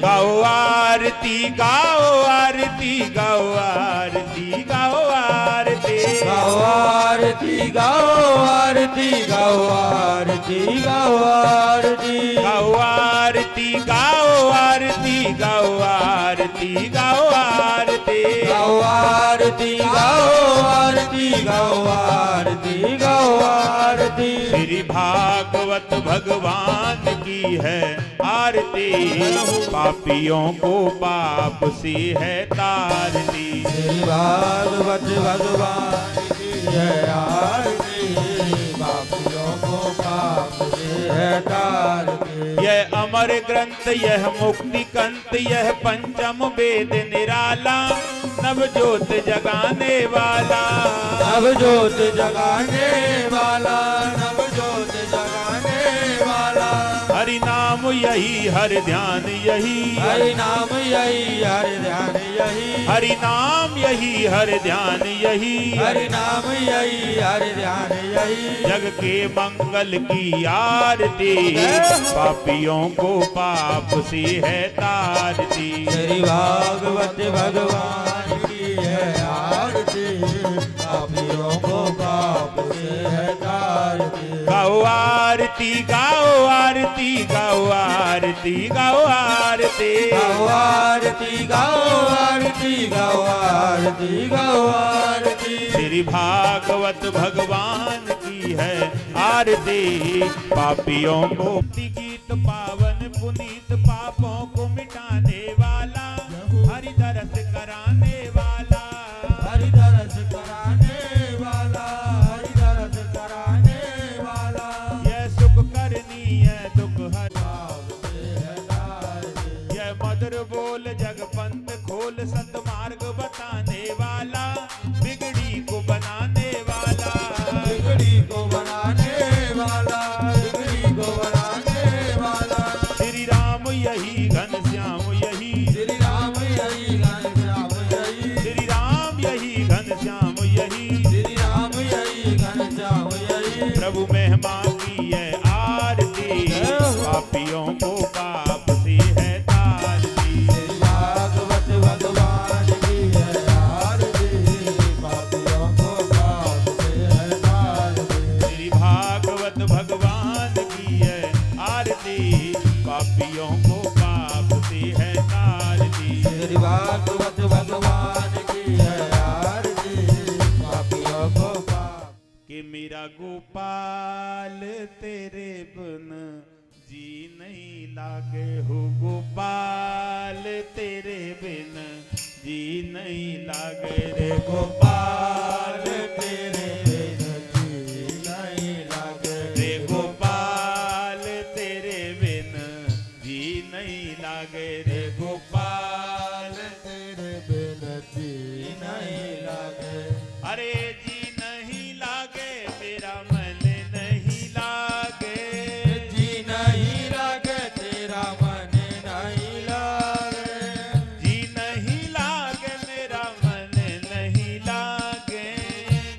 गाओ आरती गाओ आरती गाओ आरती गाओ आरती गाओ आरती गाओ आरती गाओ आरती गाओ आरती गाओ आरती गाओ आरती गाओ आरती गाओ आरती गाओ आरती गाओ आरती गाओ आरती गाओ आरती श्री भागवत भगवान की है आरती पापियों को पाप से है तारती श्री भागवत भगवान की है आरती पापियों को पाप से है तारती यह अमर ग्रंथ यह मुक्ति कंत यह पंचम वेद निराला नव ज्योत जगाने वाला नव ज्योत जगाने वाला नव ज्योत जगाने वाला हरि नाम यही हर ध्यान यही हरि नाम यही हर ध्यान यही हरि नाम यही हर ध्यान यही हरि नाम यही हर ध्यान यही जग के मंगल की आरती पापियों को पाप से है तारती श्री भागवत भगवान की है आरती पापियों को पाप से है तारती गाओ आरती गाओ आरती गाओ आरती गाओ आरती गाओ आरती गाओ आरती गाओ आरती गाओ आरती श्री भागवत भगवान की है आरती पापियों को गीत पावन पुनीत पापों को मिटाने वाला हरि दरस कराने वाला हरि दरस कराने वाला हरि दरस कराने वाला यह सुख करनी है दुख यह मधुर बोल जगपंत खोल सतमार्ग बताने वाला बिगड़ी को बनाने वाला बिगड़ी को बनाने वाला बिगड़ी को बनाने वाला श्री राम यही घनश्याम यही श्री राम यही घनश्याम यही श्री राम यही घनश्याम यही श्री राम यही घनश्याम यही प्रभु महिमा की है आरती पापियों को पाप से है तारती श्री भागवत भगवान की है आरती पापियों को पाप से है तारती श्री भागवत भगवान की है आरती पापियों को पाप से है तारती श्री भागवत भगवान की है आरती पापियों को पाप कि मेरा गोपाल तेरे बिन जी नहीं लागे हो गोपाल तेरे बिन जी नहीं लागे रे गोपाल तेरे बिन जी नहीं लागे रे गोपाल तेरे बिन जी नहीं लागे रे गोपाल तेरे बिन जी नहीं लागे अरे जी नहीं लागे मेरा मन नहीं लागे जी नहीं लागे तेरा मन नहीं लागे जी नहीं लागे मेरा मन नहीं लागे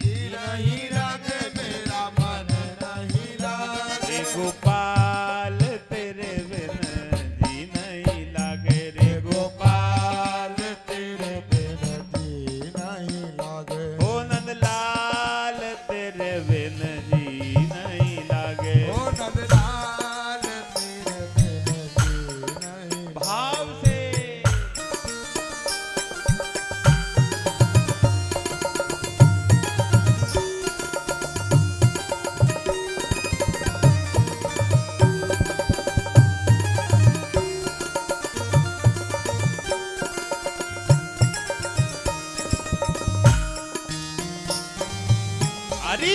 जी नहीं लागे मेरा मन नहीं लागे रे गोपाल तेरे बिन जी नहीं लागे रे गोपाल तेरे बिन जी नहीं लागे ओ नंदलाल तेरे बिन जी नहीं लागे ओ नंदलाल तेरे बिन जी नहीं भाव से अरे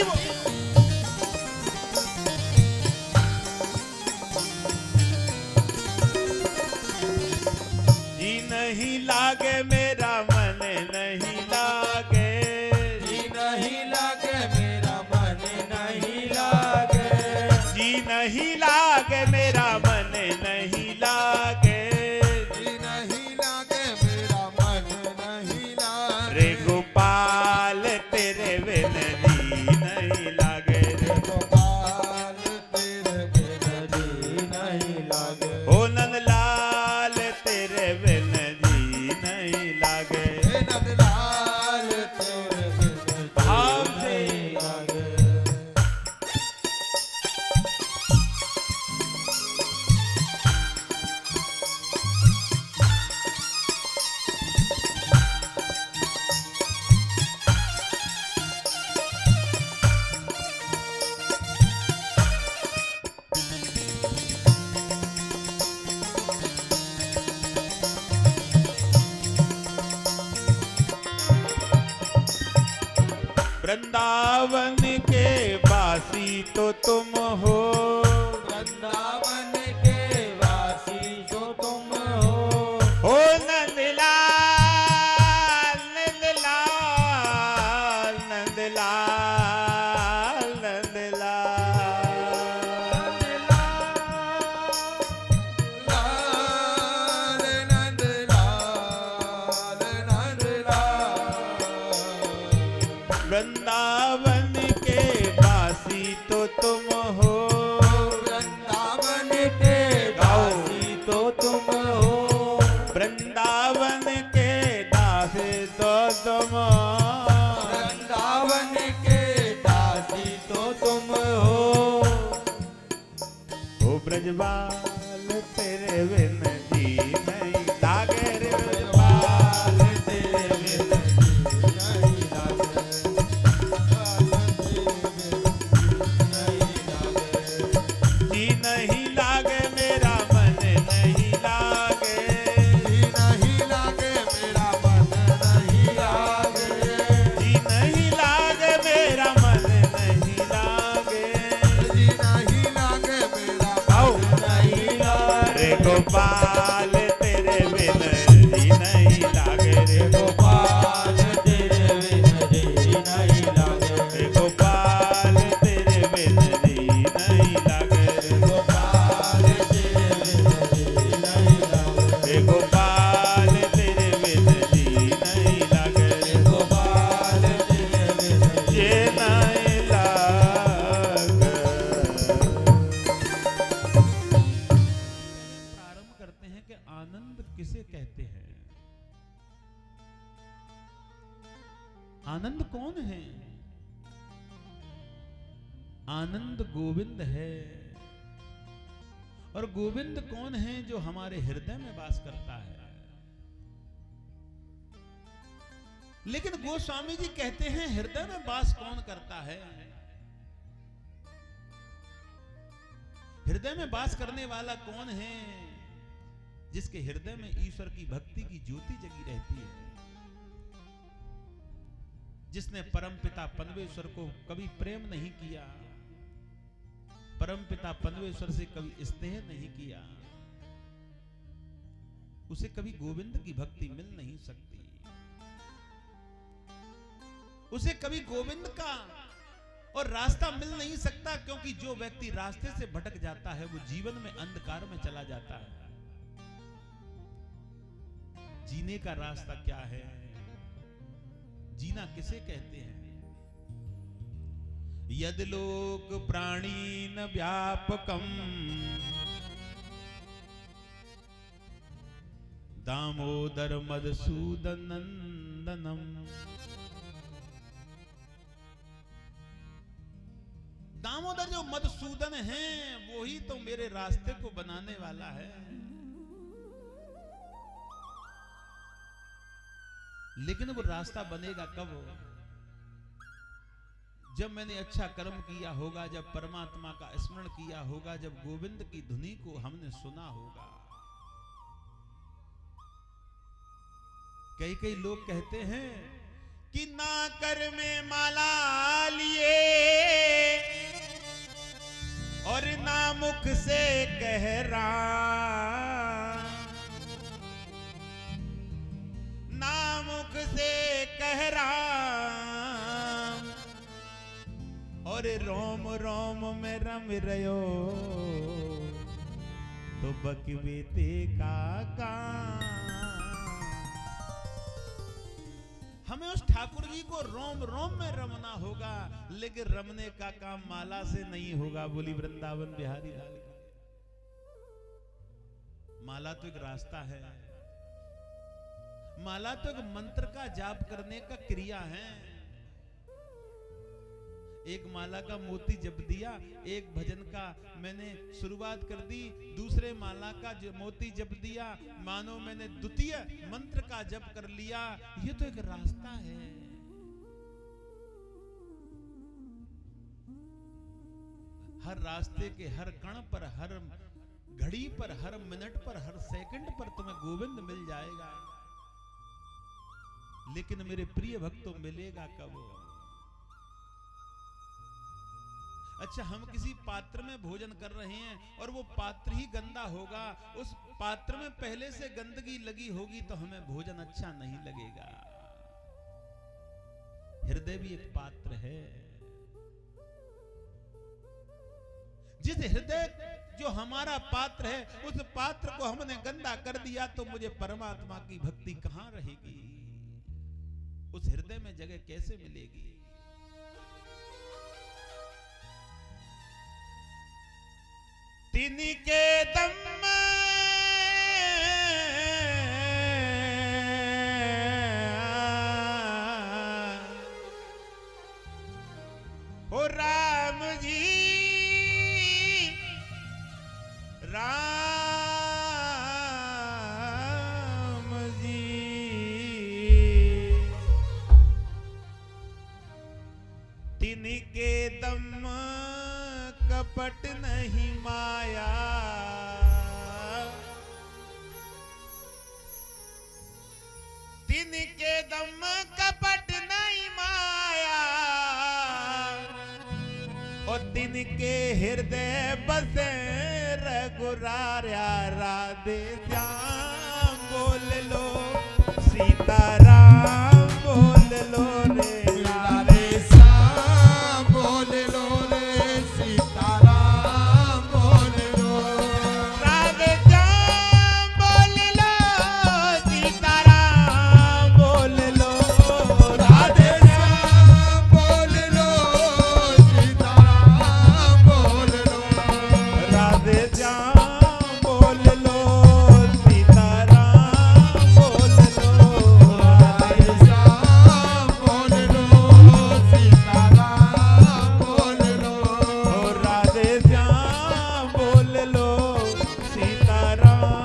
जी नहीं लागे मेरा मन नहीं लागे जी नहीं लागे मेरा मन नहीं लागे जी नहीं लागे मेरा मन नहीं लागे जी नहीं लागे मेरा मन नहीं लागे रे गोपाल तेरे बिन जी नहीं लागे रे गोपाल तेरे बिन जी नहीं लागे ओ नंदलाल तेरे वृंदावन के वासी तो तुम हो, वृंदावन के वासी जो तुम हो नंदलाल नंदलाल नंदलाल नंदलाल लाल नंदलाल नंदलाल वृंदावन के वासी तो तुम हो, वृंदावन के वासी तो तुम हो वृंदावन के दासी तो तुम हो, वृंदावन के दासी तो तुम हो ओ ब्रजबाल तेरे बिन जी नहीं लागे रे ब्रजबाल तेरे बिन नहीं लागे, जी नहीं लागे मेरा मन नहीं लागे, जी नहीं लागे मेरा मन नहीं लागे, जी नहीं लागे मेरा मन नहीं लागे, जी नहीं लागे मेरा आओ मन नहीं लागे रे गोपाल तेरे बिन जी नहीं लागे रे गोपाल तेरे बिन जी नहीं लागे, रे गोपाल तेरे बिन जी नहीं लागे रे गोपाल तेरे बिन जी नहीं लागे, रे गोपाल तेरे बिन जी नहीं लागे रे गोपाल तेरे बिन ये नहीं लागे। प्रारंभ करते हैं कि आनंद किसे कहते हैं, आनंद कौन है? आनंद गोविंद है। और गोविंद कौन है? जो हमारे हृदय में वास करता है। लेकिन गोस्वामी जी कहते हैं हृदय में वास कौन करता है? हृदय में वास करने वाला कौन है? जिसके हृदय में ईश्वर की भक्ति की ज्योति जगी रहती है, जिसने परमपिता परमेश्वर को कभी प्रेम नहीं किया, परमपिता परमेश्वर से कभी स्नेह नहीं किया, उसे कभी गोविंद की भक्ति मिल नहीं सकती, उसे कभी गोविंद का और रास्ता मिल नहीं सकता। क्योंकि जो व्यक्ति रास्ते से भटक जाता है वो जीवन में अंधकार में चला जाता है। जीने का रास्ता क्या है? जीना किसे कहते हैं? यद लोक प्राणीन व्यापकम दामोदर मधुसूदनंदनम। दामोदर जो मधुसूदन है वही तो मेरे रास्ते को बनाने वाला है। लेकिन वो रास्ता बनेगा कब? जब मैंने अच्छा कर्म किया होगा, जब परमात्मा का स्मरण किया होगा, जब गोविंद की धुनी को हमने सुना होगा। कई कई लोग कहते हैं कि ना कर में माला लिए और ना मुख से कह रहा, ना मुख से कह रहा और रोम रोम में रम रयो तो बकवेते का हमें उस ठाकुर जी को रोम रोम में रमना होगा, लेकिन रमने का काम माला से नहीं होगा। बोली वृंदावन बिहारी लाल की। माला तो एक रास्ता है, माला तो एक मंत्र का जाप करने का क्रिया है। एक माला का मोती जप दिया, एक भजन का मैंने शुरुआत कर दी, दूसरे माला का मोती जप दिया, मानो मैंने द्वितीय मंत्र का जप कर लिया। ये तो एक रास्ता है। हर रास्ते के हर कण पर, हर घड़ी पर, हर मिनट पर, हर सेकंड पर तुम्हें गोविंद मिल जाएगा। लेकिन मेरे प्रिय भक्तों, मिलेगा कब? अच्छा, हम किसी पात्र में भोजन कर रहे हैं और वो पात्र ही गंदा होगा, उस पात्र में पहले से गंदगी लगी होगी तो हमें भोजन अच्छा नहीं लगेगा। हृदय भी एक पात्र है। जिस हृदय जो हमारा पात्र है, उस पात्र को हमने गंदा कर दिया तो मुझे परमात्मा की भक्ति कहां रहेगी? उस हृदय में जगह कैसे मिलेगी? तिनके दम हो राम जी, राम जी, तिनके दम कपट नहीं माया, तिनके दम कपट नहीं माया, और तिनके हृदय बसे रघुराया। राधे श्याम बोल लो, सीताराम बोल लो रे, राधे श्याम बोल लो रे, सीताराम बोल लो। राधे श्याम बोल लो, सीताराम बोल लो, राधे श्याम बोल लो, सीताराम बोल लो। राधे श्याम बोल लो, सीताराम बोल लो, राधे श्याम बोल लो, सीताराम बोल लो। राधे श्याम बोल लो, सीताराम।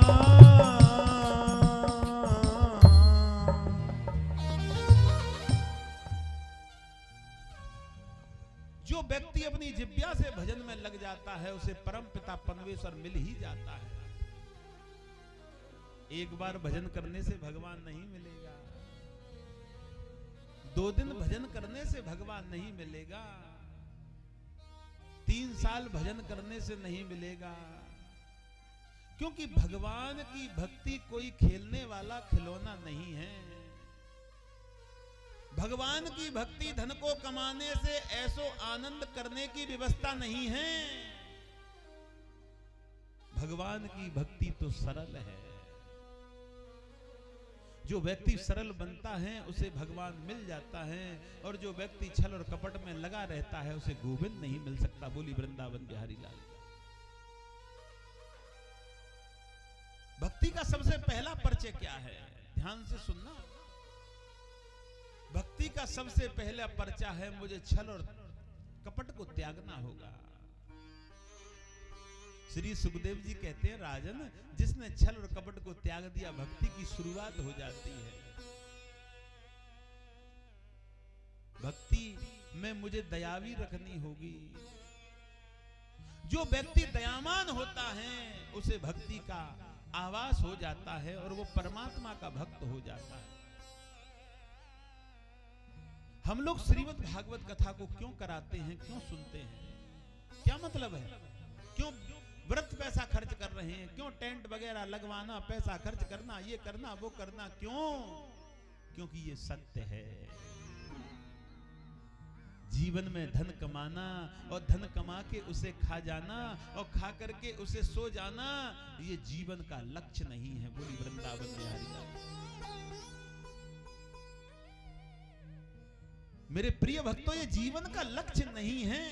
जो व्यक्ति अपनी जिज्ञा से भजन में लग जाता है, उसे परम पिता परमेश्वर मिल ही जाता है। एक बार भजन करने से भगवान नहीं मिलेगा, 2 दिन भजन करने से भगवान नहीं मिलेगा, 3 साल भजन करने से नहीं मिलेगा, क्योंकि भगवान की भक्ति कोई खेलने वाला खिलौना नहीं है। भगवान की भक्ति धन को कमाने से ऐसो आनंद करने की व्यवस्था नहीं है। भगवान की भक्ति तो सरल है। जो व्यक्ति सरल बनता है उसे भगवान मिल जाता है, और जो व्यक्ति छल और कपट में लगा रहता है उसे गोविंद नहीं मिल सकता। बोली वृंदावन बिहारी लाल। भक्ति का सबसे पहला परिचय क्या है? ध्यान से सुनना। भक्ति का सबसे पहला परिचय है, मुझे छल और कपट को त्यागना होगा। श्री सुखदेव जी कहते हैं, राजन, जिसने छल और कपट को त्याग दिया, भक्ति की शुरुआत हो जाती है। भक्ति में मुझे दया भी रखनी होगी। जो व्यक्ति दयावान होता है उसे भक्ति का आवास हो जाता है और वो परमात्मा का भक्त हो जाता है। हम लोग श्रीमद् भागवत कथा को क्यों कराते हैं, क्यों सुनते हैं? क्या मतलब है? क्यों व्रत पैसा खर्च कर रहे हैं? क्यों टेंट वगैरह लगवाना, पैसा खर्च करना, ये करना, वो करना, क्यों? क्योंकि ये सत्य है। जीवन में धन कमाना और धन कमा के उसे खा जाना और खा करके उसे सो जाना, ये जीवन का लक्ष्य नहीं है। बोली वृंदावन बिहारी लाल। मेरे प्रिय भक्तों, ये जीवन का लक्ष्य नहीं है।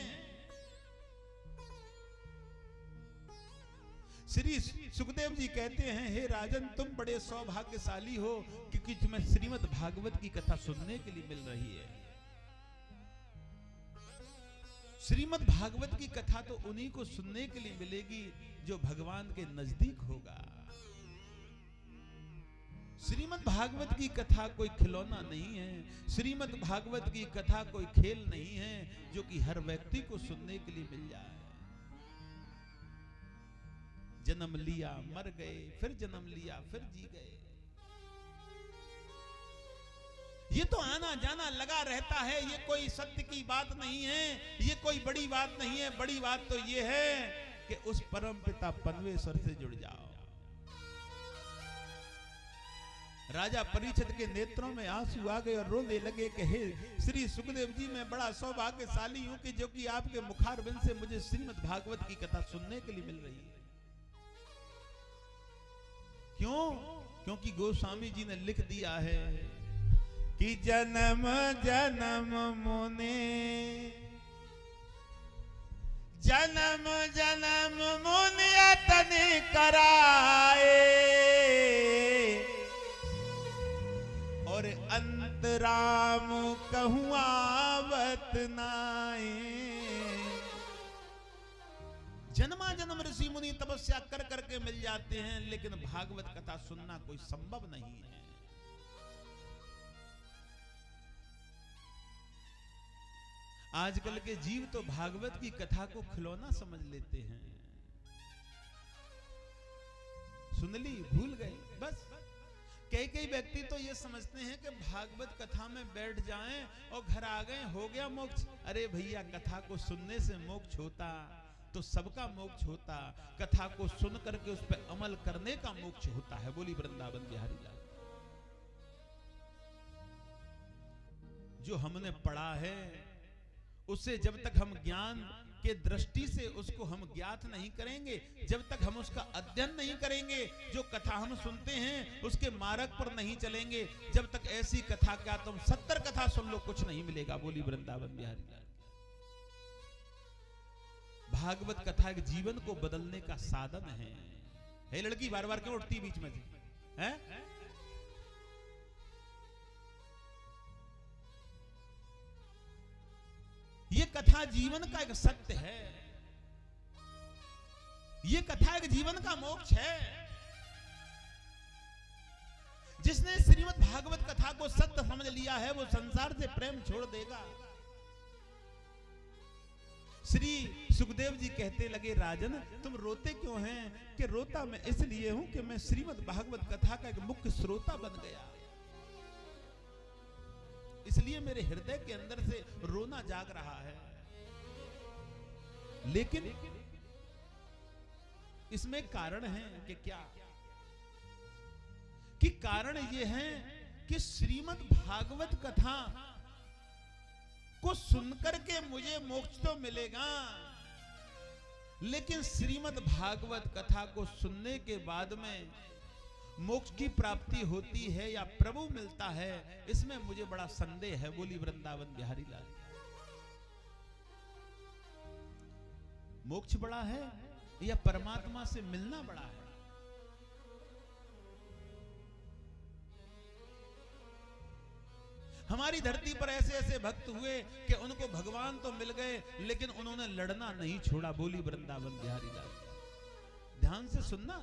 श्री सुखदेव जी कहते हैं, हे राजन, तुम बड़े सौभाग्यशाली हो क्योंकि तुम्हें श्रीमद् भागवत की कथा सुनने के लिए मिल रही है। श्रीमद् भागवत की कथा तो उन्हीं को सुनने के लिए मिलेगी जो भगवान के नजदीक होगा। श्रीमद् भागवत की कथा कोई खिलौना नहीं है। श्रीमद् भागवत की कथा कोई खेल नहीं है जो कि हर व्यक्ति को सुनने के लिए मिल जाए। जन्म लिया, मर गए, फिर जन्म लिया, फिर जी गए। ये तो आना जाना लगा रहता है, ये कोई सत्य की बात नहीं है, ये कोई बड़ी बात नहीं है। बड़ी बात तो ये है कि उस परम पिता परमेश्वर से जुड़ जाओ। राजा परीक्षित के नेत्रों में आंसू आ गए और रोने लगे कि हे श्री सुखदेव जी, मैं बड़ा सौभाग्यशाली हूं कि जो कि आपके मुखारबिंद से मुझे श्रीमद् भागवत की कथा सुनने के लिए मिल रही है। क्यों? क्योंकि गोस्वामी जी ने लिख दिया है कि जन्म जन्म मुने, जन्म जन्म मुनि यतन कराए, और अंतराम कहूँ आवत नाए। जन्मा जन्म ऋषि मुनि तपस्या कर करके मिल जाते हैं, लेकिन भागवत कथा सुनना कोई संभव नहीं है। आजकल के जीव तो भागवत की कथा को खिलौना समझ लेते हैं। सुन ली, भूल गए बस। कई व्यक्ति तो ये समझते हैं कि भागवत कथा में बैठ जाएं और घर आ गए, हो गया मोक्ष। अरे भैया, कथा को सुनने से मोक्ष होता तो सबका मोक्ष होता। कथा को सुन करके उस पर अमल करने का मोक्ष होता है। बोली वृंदावन बिहारी लाल। जो हमने पढ़ा है उससे जब तक हम ज्ञान के दृष्टि से उसको हम ज्ञात नहीं करेंगे, जब तक हम उसका अध्ययन नहीं करेंगे, जो कथा हम सुनते हैं उसके मार्ग पर नहीं चलेंगे, जब तक ऐसी कथा, क्या तुम 70 कथा सुन लो, कुछ नहीं मिलेगा। बोली वृंदावन बिहारी लाल। भागवत कथा एक जीवन को बदलने का साधन है। हे लड़की, बार बार क्यों उठती बीच में से? हैं? ये कथा जीवन का एक सत्य है। ये कथा एक जीवन का मोक्ष है। जिसने श्रीमद् भागवत कथा को सत्य समझ लिया है वो संसार से प्रेम छोड़ देगा। श्री सुखदेव जी कहते लगे, राजन तुम रोते क्यों हैं? कि रोता मैं इसलिए हूं कि मैं श्रीमद् भागवत कथा का एक मुख्य श्रोता बन गया, इसलिए मेरे हृदय के अंदर से रोना जाग रहा है। लेकिन इसमें कारण है कि क्या? कि कारण यह है कि श्रीमद् भागवत कथा को सुनकर के मुझे मोक्ष तो मिलेगा, लेकिन श्रीमद् भागवत कथा को सुनने के बाद में मोक्ष की प्राप्ति होती है या प्रभु मिलता है, इसमें मुझे बड़ा संदेह है। बोली वृंदावन बिहारी लाल। मोक्ष बड़ा है या परमात्मा से मिलना बड़ा है? हमारी धरती पर ऐसे ऐसे भक्त हुए कि उनको भगवान तो मिल गए, लेकिन उन्होंने लड़ना नहीं छोड़ा। बोली वृंदावन बिहारी लाल। ध्यान से सुनना,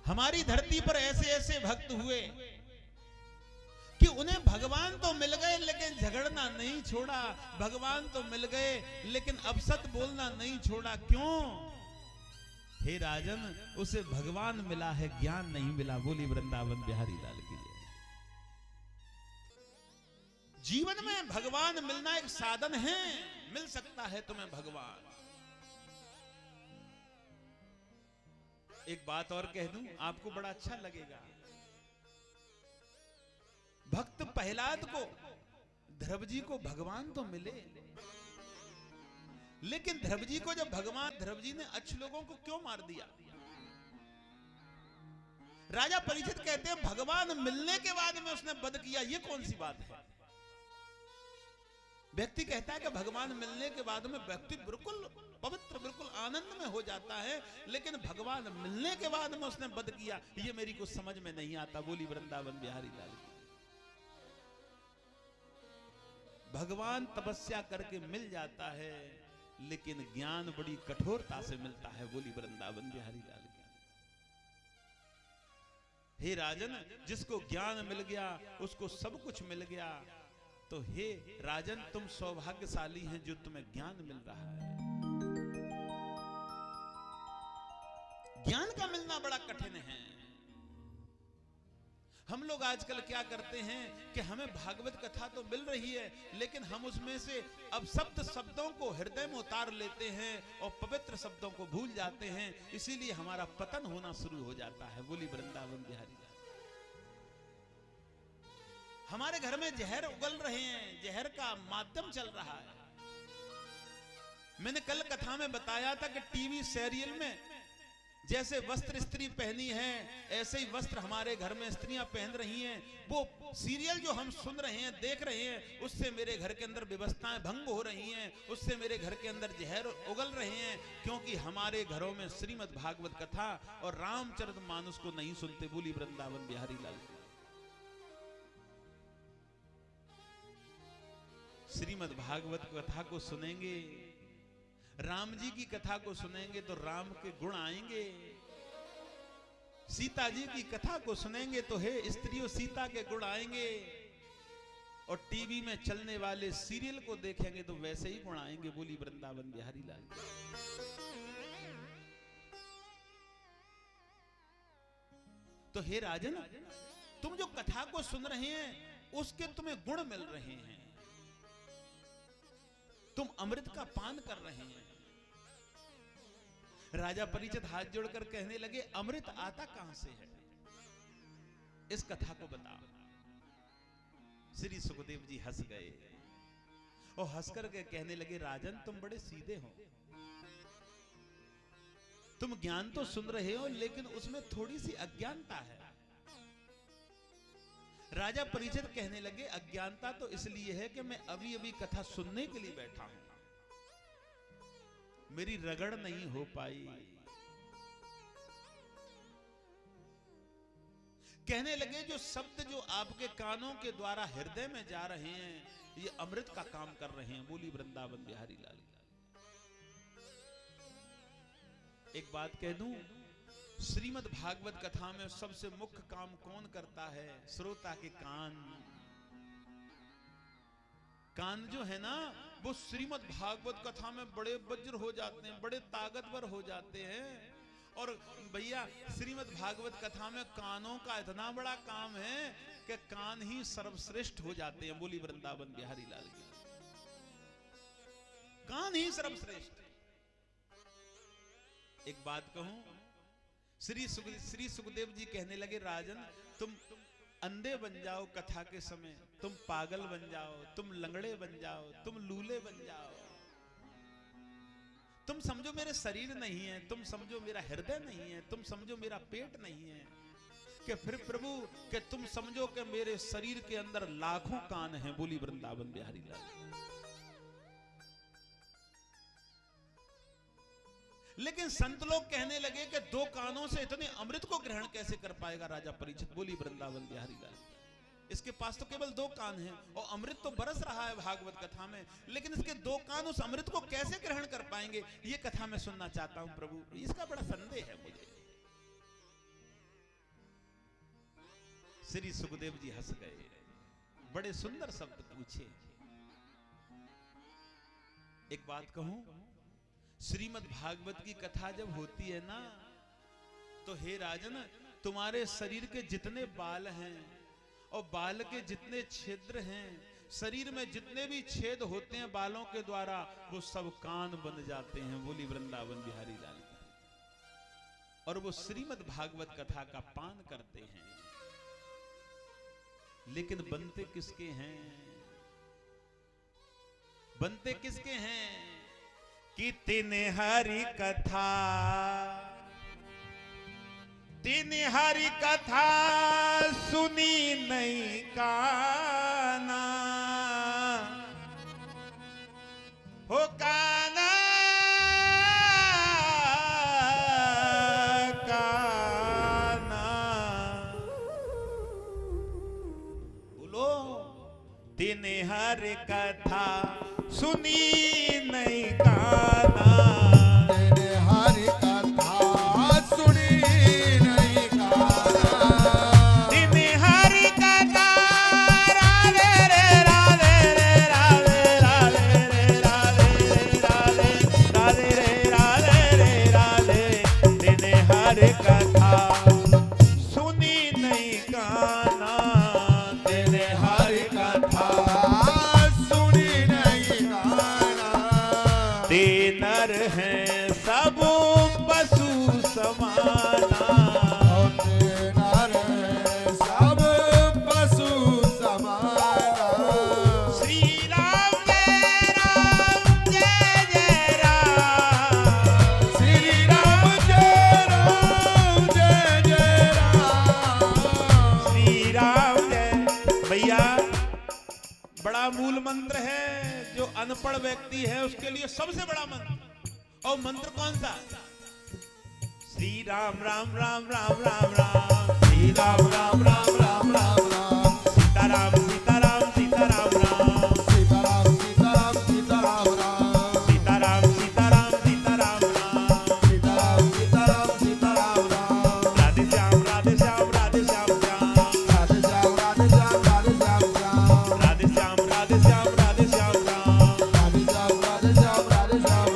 हमारी धरती पर ऐसे ऐसे भक्त हुए कि उन्हें भगवान तो मिल गए लेकिन झगड़ना नहीं छोड़ा, भगवान तो मिल गए लेकिन अपसत बोलना नहीं छोड़ा। क्यों? हे राजन, उसे भगवान मिला है, ज्ञान नहीं मिला। बोली वृंदावन बिहारी लाल की जय। जीवन में भगवान मिलना एक साधन है, मिल सकता है तुम्हें भगवान। एक बात और कह दूं, आपको बड़ा अच्छा लगेगा। भक्त प्रहलाद को, ध्रुव जी को भगवान तो मिले, लेकिन ध्रुव जी को जब भगवान, ध्रुव जी ने अच्छे लोगों को क्यों मार दिया? राजा परीक्षित कहते हैं भगवान मिलने के बाद में उसने वध किया, ये कौन सी बात है? व्यक्ति कहता है कि भगवान मिलने के बाद में व्यक्ति बिल्कुल पवित्र, बिल्कुल आनंद में हो जाता है, लेकिन भगवान मिलने के बाद में उसने वध किया, ये मेरी को समझ में नहीं आता। बोली वृंदावन बिहारी लाल की। भगवान तपस्या करके मिल जाता है, लेकिन ज्ञान बड़ी कठोरता से मिलता है। बोली वृंदावन बिहारी लाल की। हे राजन, जिसको ज्ञान मिल गया उसको सब कुछ मिल गया। तो हे राजन, तुम सौभाग्यशाली हैं जो तुम्हें ज्ञान मिल रहा है। ज्ञान का मिलना बड़ा कठिन है। हम लोग आजकल क्या करते हैं कि हमें भागवत कथा तो मिल रही है, लेकिन हम उसमें से अब शब्दों को हृदय में उतार लेते हैं और पवित्र शब्दों को भूल जाते हैं, इसीलिए हमारा पतन होना शुरू हो जाता है। बोली वृंदावन बिहारी लाल। हमारे घर में जहर उगल रहे हैं, जहर का माध्यम चल रहा है। मैंने कल कथा में बताया था कि टीवी सीरियल में जैसे वस्त्र स्त्री पहनी है, ऐसे ही वस्त्र हमारे घर में स्त्रियां पहन रही हैं। वो सीरियल जो हम सुन रहे हैं, देख रहे हैं, उससे मेरे घर के अंदर व्यवस्थाएं भंग हो रही हैं, उससे मेरे घर के अंदर जहर उगल रहे हैं, क्योंकि हमारे घरों में श्रीमद् भागवत कथा और रामचरितमानस को नहीं सुनते। बोली वृंदावन बिहारी लाल। श्रीमद् भागवत कथा को सुनेंगे, राम जी की कथा को सुनेंगे तो राम के गुण आएंगे। सीता जी की कथा को सुनेंगे तो हे स्त्रियों सीता के गुण आएंगे। और टीवी में चलने वाले सीरियल को देखेंगे तो वैसे ही गुण आएंगे। बोली वृंदावन बिहारी लाल। तो हे राजन, तुम जो कथा को सुन रहे हैं उसके तुम्हें गुण मिल रहे हैं, तुम अमृत का पान कर रहे हैं। राजा परीक्षित हाथ जोड़कर कहने लगे, अमृत आता कहां से है, इस कथा को बताओ। श्री सुखदेव जी हंस गए और हंसकर के कहने लगे, राजन तुम बड़े सीधे हो, तुम ज्ञान तो सुन रहे हो लेकिन उसमें थोड़ी सी अज्ञानता है। राजा परीक्षित कहने लगे, अज्ञानता तो इसलिए है कि मैं अभी अभी कथा सुनने के लिए बैठा हूं, मेरी रगड़ नहीं हो पाई। कहने लगे, जो शब्द जो आपके कानों के द्वारा हृदय में जा रहे हैं, ये अमृत का काम कर रहे हैं। बोली वृंदावन बिहारी लाल। एक बात कह दूं, श्रीमद् भागवत कथा में सबसे मुख्य काम कौन करता है? श्रोता के कान। कान जो है ना, वो श्रीमद् भागवत कथा में बड़े वज्र हो जाते हैं, बड़े ताकतवर हो जाते हैं। और भैया श्रीमद् भागवत कथा में कानों का इतना बड़ा काम है कि कान ही सर्वश्रेष्ठ हो जाते हैं। बोली वृंदावन बिहारी लाल की। कान ही सर्वश्रेष्ठ। एक बात कहूं, श्री सुखदेव जी कहने लगे, राजन तुम अंधे बन जाओ कथा के समय, तुम पागल बन जाओ, तुम लंगड़े बन जाओ, तुम लूले बन जाओ, तुम समझो मेरे शरीर नहीं है, तुम समझो मेरा हृदय नहीं है, तुम समझो मेरा पेट नहीं है, कि फिर प्रभु कि तुम समझो कि मेरे शरीर के अंदर लाखों कान हैं। बोली वृंदावन बिहारी लाल। लेकिन संत लोग कहने लगे कि दो कानों से इतने अमृत को ग्रहण कैसे कर पाएगा राजा परीक्षित। बोली वृंदावन बिहारी लाल। इसके पास तो केवल दो कान हैं और अमृत तो बरस रहा है भागवत कथा में, लेकिन इसके दो कान उस अमृत को कैसे ग्रहण कर पाएंगे, ये कथा मैं सुनना चाहता हूं प्रभु। इसका बड़ा संदेह है मुझे। श्री सुखदेव जी हंस गए, बड़े सुंदर शब्द पूछे। एक बात कहूं, श्रीमद् भागवत की कथा जब होती है ना, तो हे राजन तुम्हारे शरीर के जितने बाल हैं और बाल के जितने छिद्र हैं, शरीर में जितने भी छेद होते हैं बालों के द्वारा, वो सब कान बन जाते हैं। बोली वृंदावन बिहारी लाल। और वो श्रीमद् भागवत कथा का पान करते हैं, लेकिन बनते किसके हैं? बनते किसके हैं? कि तीन हरि कथा, तीन हरि कथा सुनी नहीं काना, हो काना काना। बोलो, तीन हरि कथा सुनी नहीं काना, तेरे हरि कथा सुनी नहीं काना, तेरे हरि कथा राधे रे राधे रे राधे राधे रे राधे राधे रे राधे रे राधे, तेरे हरि कथा सुनी नहीं काना। बड़ा मूल मंत्र है जो अनपढ़ व्यक्ति है उसके लिए सबसे बड़ा मंत्र। और मंत्र कौन सा? श्री राम राम राम राम राम राम, श्री राम राम राम राम राम राम, सीताराम सीताराम सीताराम राम, सीताराम सीताराम सीताराम राम, सीताराम सीताराम सीताराम राम, सीताराम सीताराम सीताराम राम, राधे श्याम राधे श्याम राधे श्याम श्याम, राधे श्याम राधे श्याम राधे श्याम श्याम, राधे श्याम राधे श्याम राधे श्याम राम, राधे श्याम राधे श्याम राधे श्याम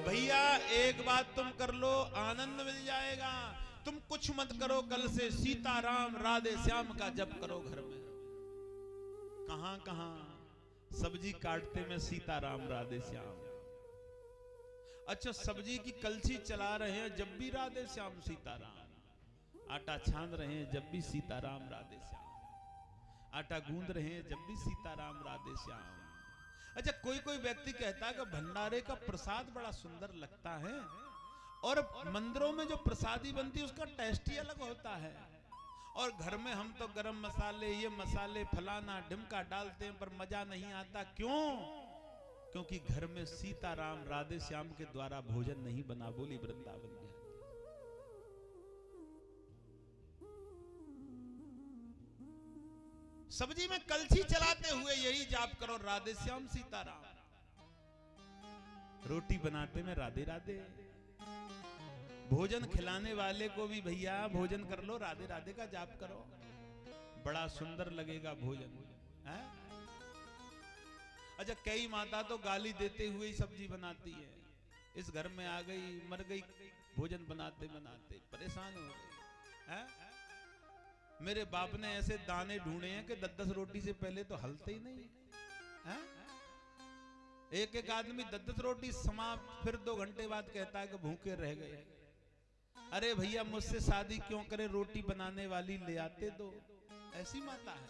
भैया एक बात तुम कर लो, आनंद मिल जाएगा। तुम कुछ मत करो, कल से सीताराम राधे श्याम का जप करो घर में। कहां कहां सब्जी काटते में सीताराम राधे श्याम। अच्छा, सब्जी की कलछी चला रहे हैं जब भी राधे श्याम सीताराम। आटा छान रहे हैं जब भी सीताराम राधे श्याम। आटा गूंद रहे हैं जब भी सीताराम राधे श्याम। अच्छा, कोई कोई व्यक्ति कहता है कि भंडारे का प्रसाद बड़ा सुंदर लगता है और मंदिरों में जो प्रसादी बनती है उसका टेस्ट ही अलग होता है, और घर में हम तो गरम मसाले, ये मसाले, फलाना ढिमका डालते हैं पर मजा नहीं आता। क्यों? क्योंकि घर में सीताराम राधे श्याम के द्वारा भोजन नहीं बना। बोली वृंदावन में सब्जी में कलछी चलाते हुए यही जाप करो, राधे श्याम सीताराम। रोटी बनाते में राधे राधे। भोजन खिलाने वाले को भी भैया भोजन कर लो, राधे राधे का जाप करो, बड़ा सुंदर लगेगा भोजन है? अच्छा, कई माता तो गाली देते हुए ही सब्जी बनाती है। इस घर में आ गई, मर गई, भोजन बनाते बनाते परेशान हो गई है? मेरे बाप ने ऐसे दाने ढूंढे हैं कि 10-10 रोटी से पहले तो हलते ही नहीं है? एक एक आदमी 10-10 रोटी समाप्त, फिर 2 घंटे बाद कहता है कि भूखे रह गए। अरे भैया, मुझसे शादी क्यों करे, रोटी बनाने वाली ले आते दो। ऐसी माता है।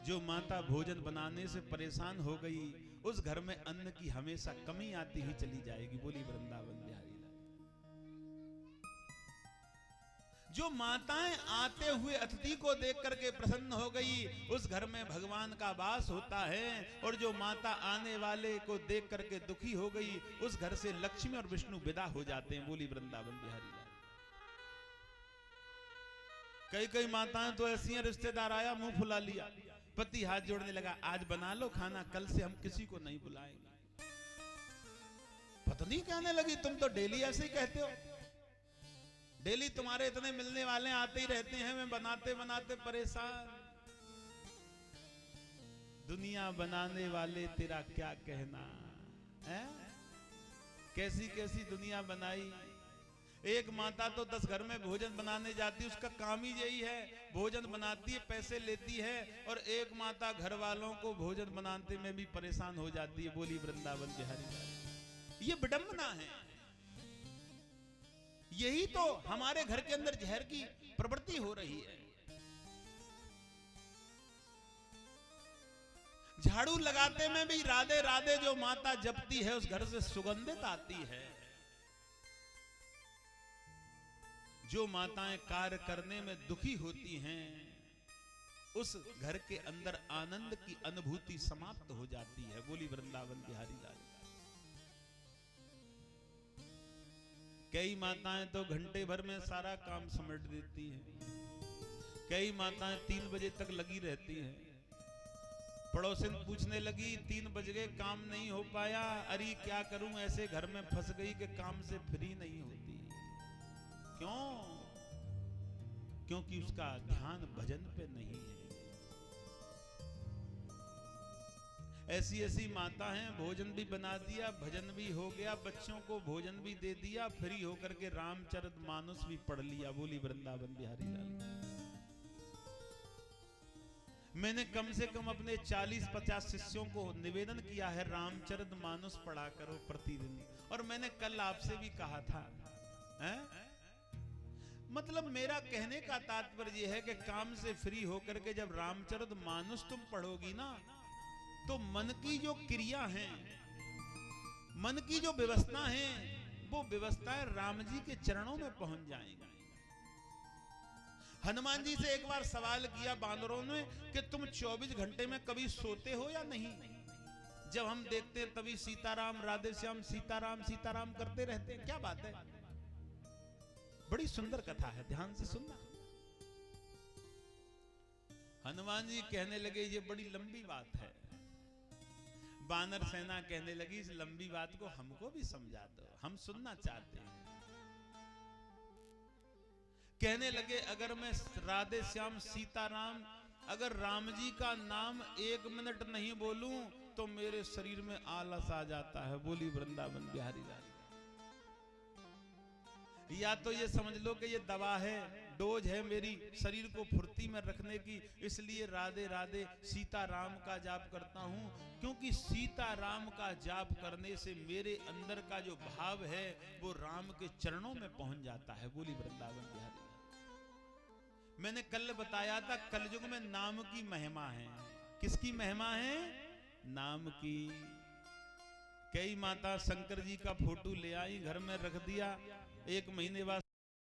जो माता भोजन बनाने से परेशान हो गई, उस घर में अन्न की हमेशा कमी आती ही चली जाएगी। बोली वृंदावन बिहारी। जो माताएं आते हुए अतिथि को देख करके प्रसन्न हो गई, उस घर में भगवान का वास होता है। और जो माता आने वाले को देख करके दुखी हो गई, उस घर से लक्ष्मी और विष्णु विदा हो जाते हैं। बोली वृंदावन बिहारी लाल। कई कई माताएं तो ऐसी हैं, रिश्तेदार आया मुंह फुला लिया, पति हाथ जोड़ने लगा, आज बना लो खाना, कल से हम किसी को नहीं बुलाएंगे। पत्नी कहने लगी, तुम तो डेली ऐसे ही कहते हो, डेली तुम्हारे इतने मिलने वाले आते ही रहते हैं, मैं बनाते बनाते परेशान। दुनिया बनाने वाले तेरा क्या कहना है? कैसी कैसी दुनिया बनाई। एक माता तो 10 घर में भोजन बनाने जाती है, उसका काम ही यही है, भोजन बनाती है, पैसे लेती है। और एक माता घर वालों को भोजन बनाने में भी परेशान हो जाती है। बोली वृंदावन बिहारी। ये विडंबना है। यही तो हमारे घर के अंदर जहर की प्रवृत्ति हो रही है। झाड़ू लगाते में भी राधे राधे जो माता जपती है, उस घर से सुगंधित आती है। जो माताएं कार्य करने में दुखी होती हैं, उस घर के अंदर आनंद की अनुभूति समाप्त हो जाती है। बोली वृंदावन बिहारी लाल। कई माताएं तो घंटे भर में सारा काम समेट देती हैं। कई माताएं 3 बजे तक लगी रहती हैं। पड़ोसिन पूछने लगी, 3 बज गए काम नहीं हो पाया, अरे क्या करूं, ऐसे घर में फंस गई कि काम से फ्री नहीं होती। क्यों? क्योंकि उसका ध्यान भजन पे नहीं है। ऐसी ऐसी माता हैं, भोजन भी बना दिया, भजन भी हो गया, बच्चों को भोजन भी दे दिया, फ्री होकर के रामचरितमानस भी पढ़ लिया। बोली वृंदावन बिहारी लाल। मैंने कम से कम अपने 40-50 शिष्यों को निवेदन किया है, रामचरितमानस पढ़ा करो प्रतिदिन। और मैंने कल आपसे भी कहा था, मतलब मेरा कहने का तात्पर्य यह है कि काम से फ्री होकर के जब रामचरितमानस तुम पढ़ोगी ना, तो मन की जो क्रिया है, मन की जो व्यवस्था है, वो व्यवस्थाएं राम जी के चरणों में पहुंच जाएंगी। हनुमान जी से एक बार सवाल किया बानरों ने कि तुम 24 घंटे में कभी सोते हो या नहीं? जब हम देखते हैं तभी सीताराम राधे श्याम सीताराम सीताराम करते रहते हैं, क्या बात है? बड़ी सुंदर कथा है, ध्यान से सुनना। हनुमान जी कहने लगे ये बड़ी लंबी बात है। बानर सेना कहने लगी इस लंबी बात को हमको भी समझा दो, हम सुनना चाहते हैं। कहने लगे अगर मैं राधे श्याम सीताराम अगर राम जी का नाम 1 मिनट नहीं बोलूं तो मेरे शरीर में आलस आ जाता है। बोली वृंदावन बिहारी लाल। या तो ये समझ लो कि ये दवा है, डोज है मेरी शरीर को फुर्ती में रखने की, इसलिए राधे राधे सीताराम का जाप करता हूं, क्योंकि सीताराम का जाप करने से मेरे अंदर का जो भाव है वो राम के चरणों में पहुंच जाता है। बोली वृंदावन बिहारी। मैंने कल बताया था कलयुग में नाम की महिमा है। किसकी महिमा है? नाम की। कई माता शंकर जी का फोटो ले आई, घर में रख दिया, 1 महीने बाद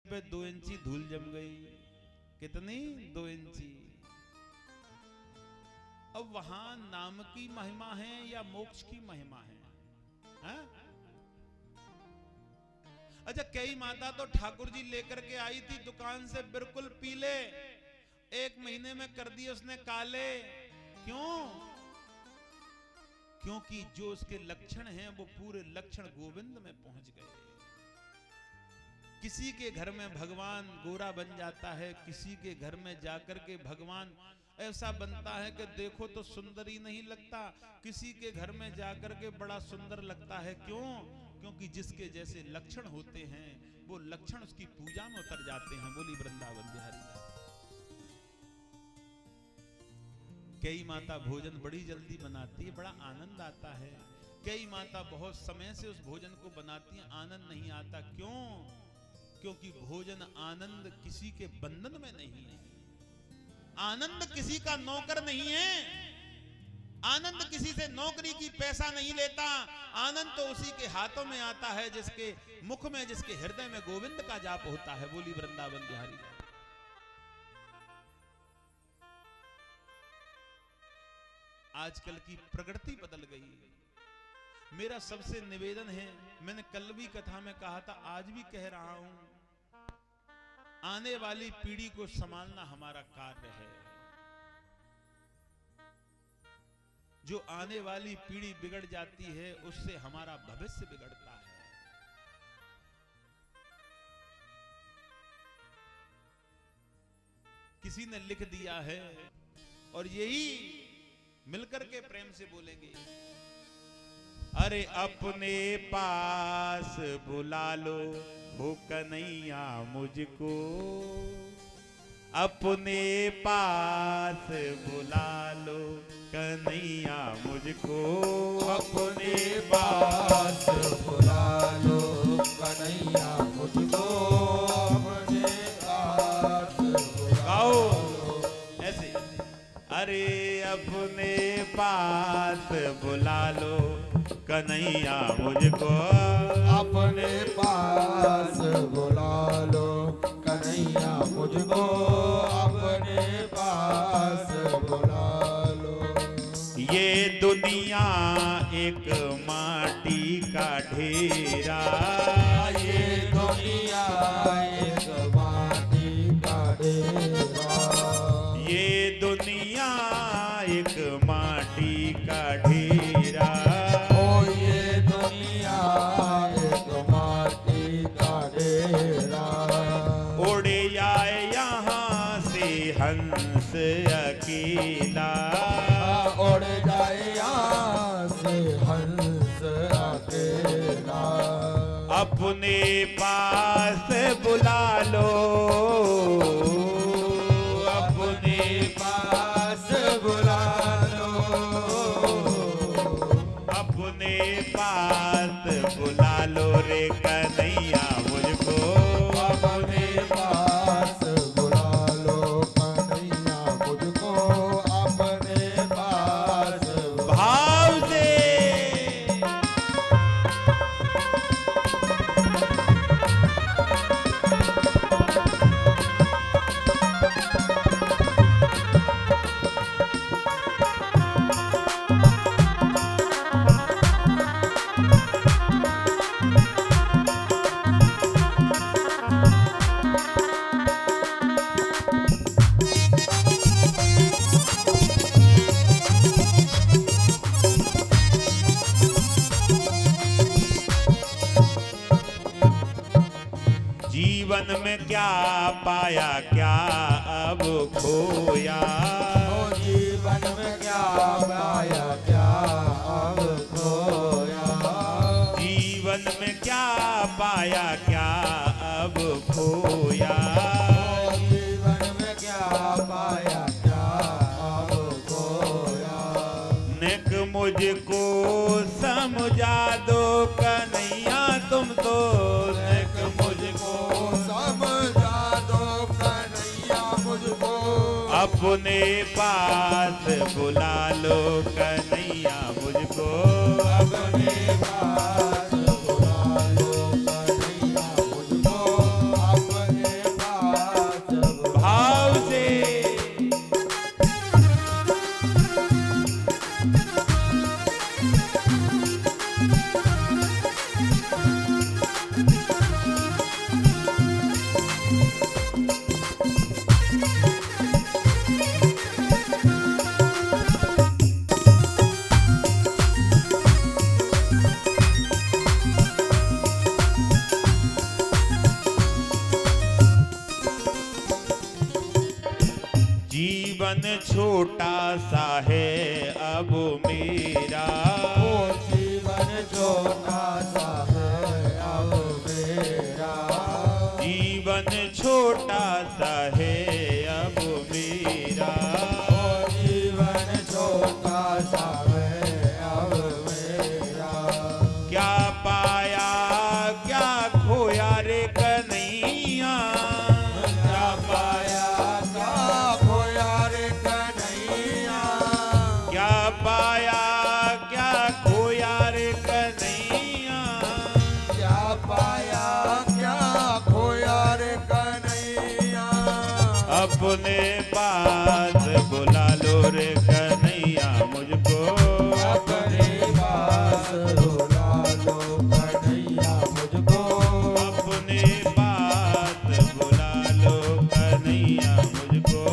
पे 2 इंची धूल जम गई। कितनी? 2 इंची। अब वहां नाम की महिमा है या मोक्ष की महिमा है? हा? अच्छा, कई माता तो ठाकुर जी लेकर के आई थी दुकान से बिल्कुल पीले, 1 महीने में कर दिए उसने काले। क्यों? क्योंकि जो उसके लक्षण हैं वो पूरे लक्षण गोविंद में पहुंच गए। किसी के घर में भगवान गोरा बन जाता है, किसी के घर में जाकर के भगवान ऐसा बनता है कि देखो तो सुंदर ही नहीं लगता, किसी के घर में जाकर के बड़ा सुंदर लगता है। क्यों? क्योंकि जिसके जैसे लक्षण होते हैं वो लक्षण उसकी पूजा में उतर जाते हैं। बोली वृंदावन बिहारी। कई माता भोजन बड़ी जल्दी बनाती है, बड़ा आनंद आता है। कई माता बहुत समय से उस भोजन को बनाती है, आनंद नहीं आता। क्यों? क्योंकि भोजन आनंद किसी के बंधन में नहीं है, आनंद किसी का नौकर नहीं है, आनंद किसी से नौकरी की पैसा नहीं लेता। आनंद तो उसी के हाथों में आता है जिसके मुख में, जिसके हृदय में गोविंद का जाप होता है। बोली वृंदावन बिहारी। आजकल की प्रकृति बदल गई। मेरा सबसे निवेदन है, मैंने कल भी कथा में कहा था, आज भी कह रहा हूं, आने वाली पीढ़ी को संभालना हमारा कार्य है। जो आने वाली पीढ़ी बिगड़ जाती है उससे हमारा भविष्य बिगड़ता है। किसी ने लिख दिया है और यही मिलकर के प्रेम से बोलेंगे, अरे अपने पास बुला लो हो कन्हैया मुझको, अपने पास बुला लो कन्हैया मुझको, अपने पास बुला लो कन्हैया मुझको, अपने पास बुला लो। ऐसे अरे अपने पास बुला लो कन्हैया मुझको, अपने पास बुला लो कन्हैया मुझको, अपने पास बुला लो। ये दुनिया एक माटी का ढेरा, ये दुनिया एक माटी का ढेरा, ये दुनिया एक माटी का ढेरा, ओ ये दुनिया एक माटी का ढेरा। उड़ जाए यहाँ से हंस अकेला, उड़ जाए यहाँ से हंस अकेला, अपने पास बुला लो, अपने पास बुला लो, अपने पास बुला लो रे कन्हैया मुझको, अपने पास बुला लो कन्हैया मुझको, अपने पास भाव से जीवन में क्या पाया क्या अब खोया, जीवन में क्या पाया क्या अब खोया, जीवन में क्या पाया क्या अब खोया, जीवन में क्या पाया क्या अब खोया, नेक मुझको समझा दो कन्हैया तुम तो, नेक मुझको समझा दो कन्हैया मुझको, अपने पास बुला लो कन्हैया मुझको, अपने पास बुला लो कन्हैया मुझको, अपने पास भाव से जीवन छोटा सा है अब मेरा, जीवन छोटा सा है अब मेरा, जीवन छोटा सा है अब मेरा, जीवन छोटा सा है अब मेरा, क्या पाया क्या खोया रे कन्हैया, क्या पाया क्या खोया रे कन्हैया, क्या पाया क्या खोया रे कन्हैया, क्या पाया क्या खोया रे कन्हैया, अपने पास बुला लो रे कन्हैया मुझको, अपने पास बुला लो कन्हैया मुझको, अपने पास बुला लो कन्हैया मुझको,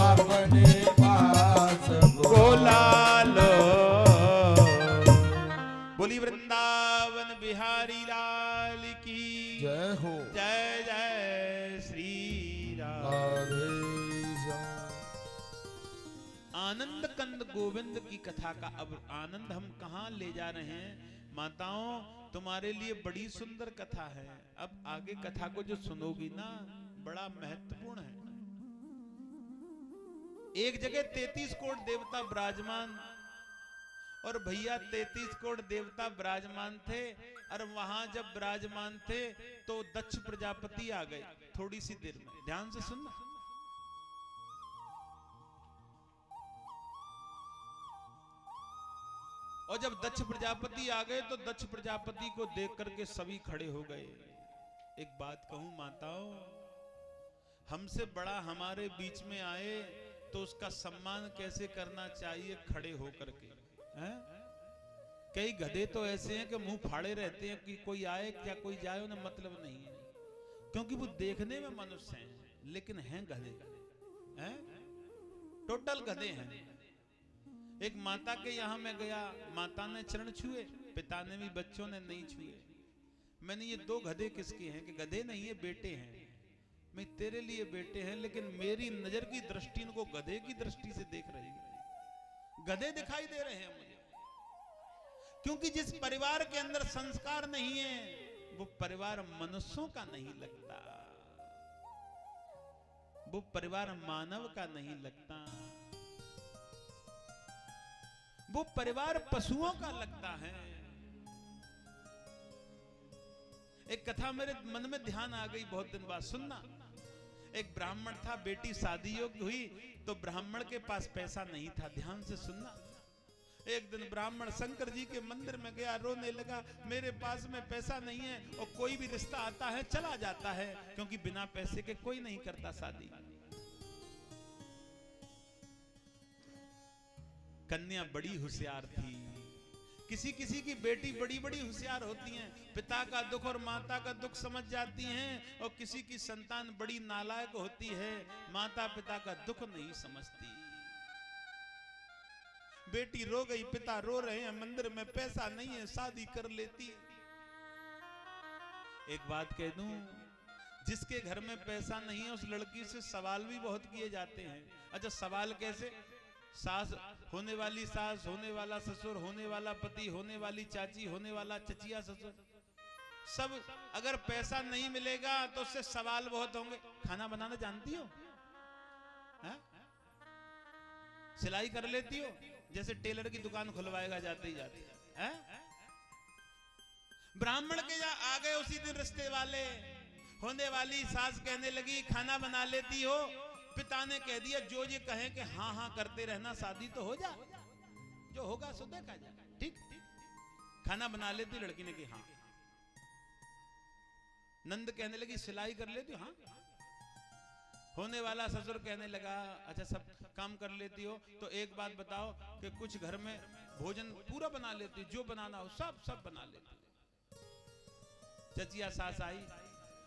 अपने पास बुला लो। बोली वृंदावन बिहारी लाल की जय हो। जय जय श्री राम। आनंद कंद गोविंद की कथा का अब आनंद हम कहां ले जा रहे हैं माताओं, तुम्हारे लिए बड़ी सुंदर कथा है। अब आगे कथा को जो सुनोगी ना बड़ा महत्वपूर्ण है। एक जगह 33 कोट देवता विराजमान, और भैया 33 कोट देवता विराजमान थे, और वहां जब विराजमान थे तो दक्ष प्रजापति आ गए थोड़ी सी देर में। ध्यान से सुनना। और जब दक्ष प्रजापति आ गए तो दक्ष प्रजापति को देख करके सभी खड़े हो गए। एक बात कहूं माताओं, हमसे बड़ा हमारे बीच में आए तो उसका सम्मान कैसे करना चाहिए, खड़े होकर के। हैं? कई गधे तो ऐसे हैं कि मुंह फाड़े रहते हैं कि कोई आए क्या कोई जाए उन्हें मतलब नहीं है, क्योंकि वो देखने में मनुष्य हैं लेकिन हैं गधे, हैं? टोटल गधे हैं। एक माता के यहां मैं गया, माता ने चरण छुए, पिता ने भी, बच्चों ने नहीं छुए। मैंने ये दो गधे किसके हैं? कि गधे नहीं है, बेटे हैं। मैं तेरे लिए बेटे हैं, लेकिन मेरी नजर की दृष्टि इनको गधे की दृष्टि से देख रही है। गधे दिखाई दे रहे हैं मुझे, क्योंकि जिस परिवार के अंदर संस्कार नहीं है वो परिवार मनुष्यों का नहीं लगता, वो परिवार मानव का नहीं लगता, वो परिवार पशुओं का लगता है। एक कथा मेरे मन में ध्यान आ गई बहुत दिन बाद, सुनना। एक ब्राह्मण था, बेटी शादी योग्य हुई तो ब्राह्मण के पास पैसा नहीं था। ध्यान से सुनना। एक दिन ब्राह्मण शंकर जी के मंदिर में गया, रोने लगा, मेरे पास में पैसा नहीं है, और कोई भी रिश्ता आता है चला जाता है, क्योंकि बिना पैसे के कोई नहीं करता शादी। कन्या बड़ी होशियार थी। किसी किसी की बेटी बड़ी बड़ी होशियार होती हैं, पिता का दुख और माता का दुख समझ जाती हैं, और किसी की संतान बड़ी नालायक होती है, माता पिता का दुख नहीं समझती। बेटी रो गई, पिता रो रहे हैं, मंदिर में पैसा नहीं है, शादी कर लेती। एक बात कह दूं, जिसके घर में पैसा नहीं है उस लड़की से सवाल भी बहुत किए जाते हैं। अच्छा सवाल कैसे? सास, होने वाली सास, होने वाला ससुर, होने वाला पति, होने वाली चाची, होने वाला चचिया ससुर, सब अगर पैसा नहीं मिलेगा तो उससे सवाल बहुत होंगे। खाना बनाना जानती हो? है? सिलाई कर लेती हो? जैसे टेलर की दुकान खुलवाएगा जाते ही जाते है? ब्राह्मण के यहाँ आ गए उसी दिन रिश्ते वाले, होने वाली सास कहने लगी खाना बना लेती हो? पिता ने कह दिया जो ये कहें कि हाँ हाँ करते रहना, शादी तो हो जा, जो होगा सो देखा जाएगा। ठीक, खाना बना लेती? लड़की ने कहा हाँ। नंद कहने लगी सिलाई कर लेती हो? हाँ। होने वाला ससुर कहने लगा अच्छा सब काम कर लेती हो, तो एक बात बताओ कि कुछ घर में भोजन पूरा बना लेती, जो बनाना हो सब बना लेती। चचिया सास आई,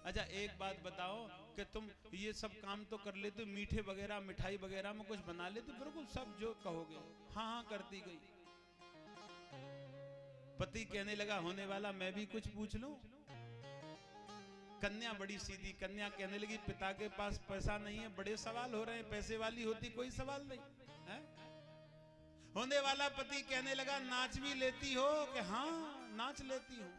अच्छा एक बात बताओ कि तुम ये सब काम तो कर लेते, मीठे वगैरह मिठाई वगैरह में कुछ बना लेते? बिल्कुल सब जो कहोगे। हाँ हाँ करती गई। पति कहने लगा होने वाला मैं भी कुछ पूछ लूं? कन्या बड़ी सीधी, कन्या कहने लगी पिता के पास पैसा नहीं है, बड़े सवाल हो रहे हैं, पैसे वाली होती कोई सवाल नहीं है? होने वाला पति कहने लगा नाच भी लेती हो? कि हाँ नाच लेती हूं।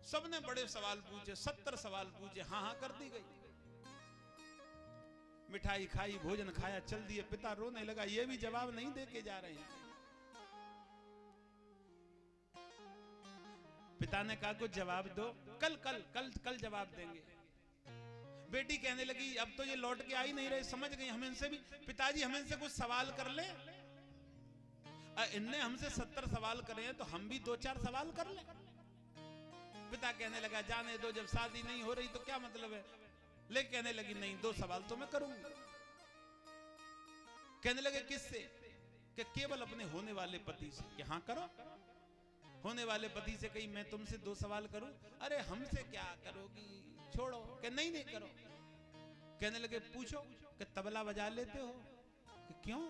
सबने बड़े सवाल पूछे, 70 सवाल पूछे, हाँ हाँ कर दी गई। मिठाई खाई, भोजन खाया, चल दिए। पिता रोने लगा, ये भी जवाब नहीं दे के जा रहे हैं। पिता ने कहा कुछ जवाब दो, कल जवाब देंगे। बेटी कहने लगी अब तो ये लौट के आ ही नहीं रहे, समझ गई हम इनसे भी, पिताजी हम इनसे कुछ सवाल कर ले। इनने हमसे 70 सवाल करे हैं तो हम भी 2-4 सवाल कर ले। पिता कहने लगा जाने दो, जब शादी नहीं हो रही तो क्या मतलब है। लेकिन कहने लगी नहीं 2 सवाल तो मैं करूंगी। कहने लगे किससे? कि केवल अपने होने वाले पति से। कि हाँ करो। होने वाले पति से कही मैं तुमसे 2 सवाल करूं? अरे हमसे क्या करोगी, छोड़ो। कि नहीं करो। कहने लगे पूछो कि तबला बजा लेते हो? कि क्यों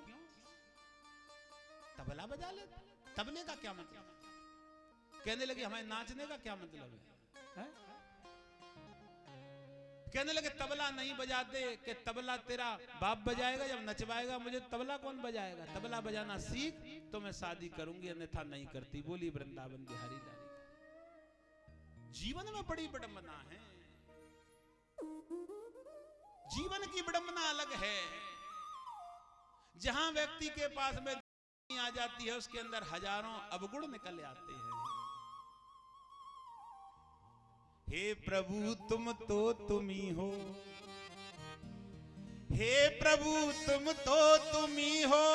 तबला बजा लेते? तबले का क्या मतलब? कहने लगे हमारे नाचने का क्या मतलब है? कहने लगे तबला नहीं बजाते। कि तबला तेरा बाप बजाएगा, जब नचवाएगा मुझे तबला कौन बजाएगा? तबला बजाना सीख तो मैं शादी करूंगी, अन्यथा नहीं करती। बोली वृंदावन बिहारी लाल। जीवन में बड़ी विडंबना है, जीवन की विडंबना अलग है। जहां व्यक्ति के पास में आ जाती है उसके अंदर हजारों अवगुण निकल आते हैं। हे प्रभु तुम तो तुम ही हो, हे प्रभु तुम तो तुम ही हो,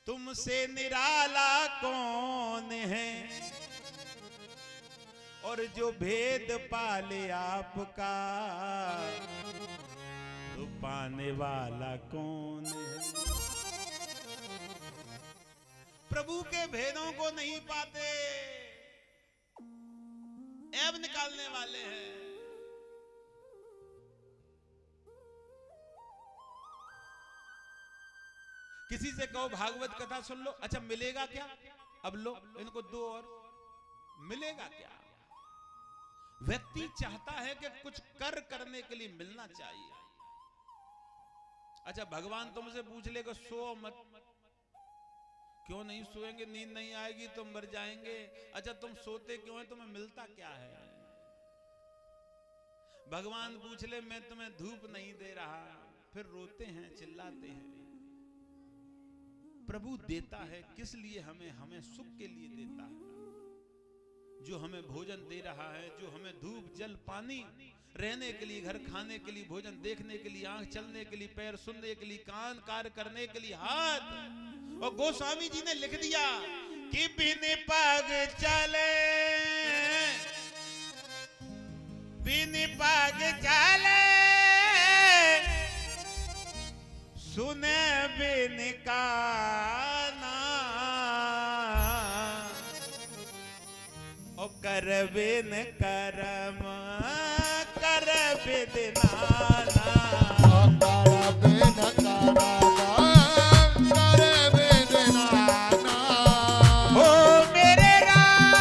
तुमसे निराला कौन है? और जो भेद पाले आपका तो पाने वाला कौन है? प्रभु के भेदों को नहीं पाते, ऐब निकालने वाले हैं। किसी से कहो भागवत कथा सुन लो, अच्छा मिलेगा क्या? अब लो इनको 2 और मिलेगा क्या? व्यक्ति चाहता है कि कुछ करने के लिए मिलना चाहिए। अच्छा भगवान तुमसे पूछ लेगा सो मत। क्यों नहीं सोएंगे? नींद नहीं आएगी तो मर जाएंगे। अच्छा तुम सोते क्यों है? तुम्हें मिलता क्या है? भगवान पूछ ले मैं तुम्हें धूप नहीं दे रहा, फिर रोते हैं चिल्लाते हैं। प्रभु देता है किस लिए? हमें सुख के लिए देता है। जो हमें भोजन दे रहा है, जो हमें धूप जल पानी, रहने के लिए घर, खाने के लिए भोजन, देखने के लिए आंख, चलने के लिए पैर, सुनने के लिए कान, कार्य करने के लिए हाथ। और गोस्वामी जी ने लिख दिया कि बिन पाग चले, बिन पाग चले, सुने बिन काना, और कर बिन करम, कर बिन नाना। कर बिन करम, कर बिन नाना। ओ मेरे राम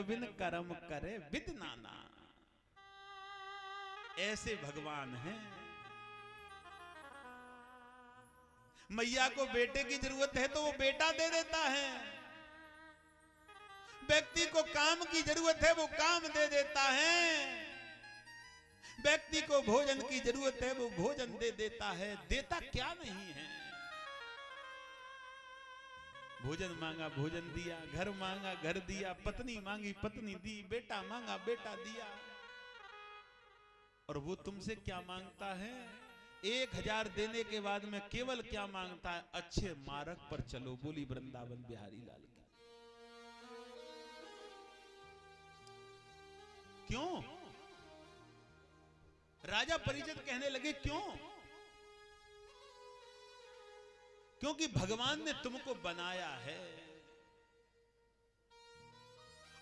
बिन कर्म करे विद नाना। ऐसे भगवान हैं। मैया को बेटे की जरूरत है तो वो बेटा दे देता है। व्यक्ति को काम की जरूरत है वो काम दे देता है। व्यक्ति को भोजन की जरूरत है वो भोजन दे देता है। देता क्या नहीं है। भोजन मांगा भोजन दिया, घर मांगा घर दिया, पत्नी मांगी पत्नी दी, बेटा मांगा बेटा दिया। और वो तुमसे क्या मांगता है? 1000 देने के बाद में केवल क्या मांगता है? अच्छे मार्ग पर चलो। बोली वृंदावन बिहारी लाल की। क्यों? राजा परिचित कहने लगे क्यों? क्योंकि भगवान ने तुमको बनाया है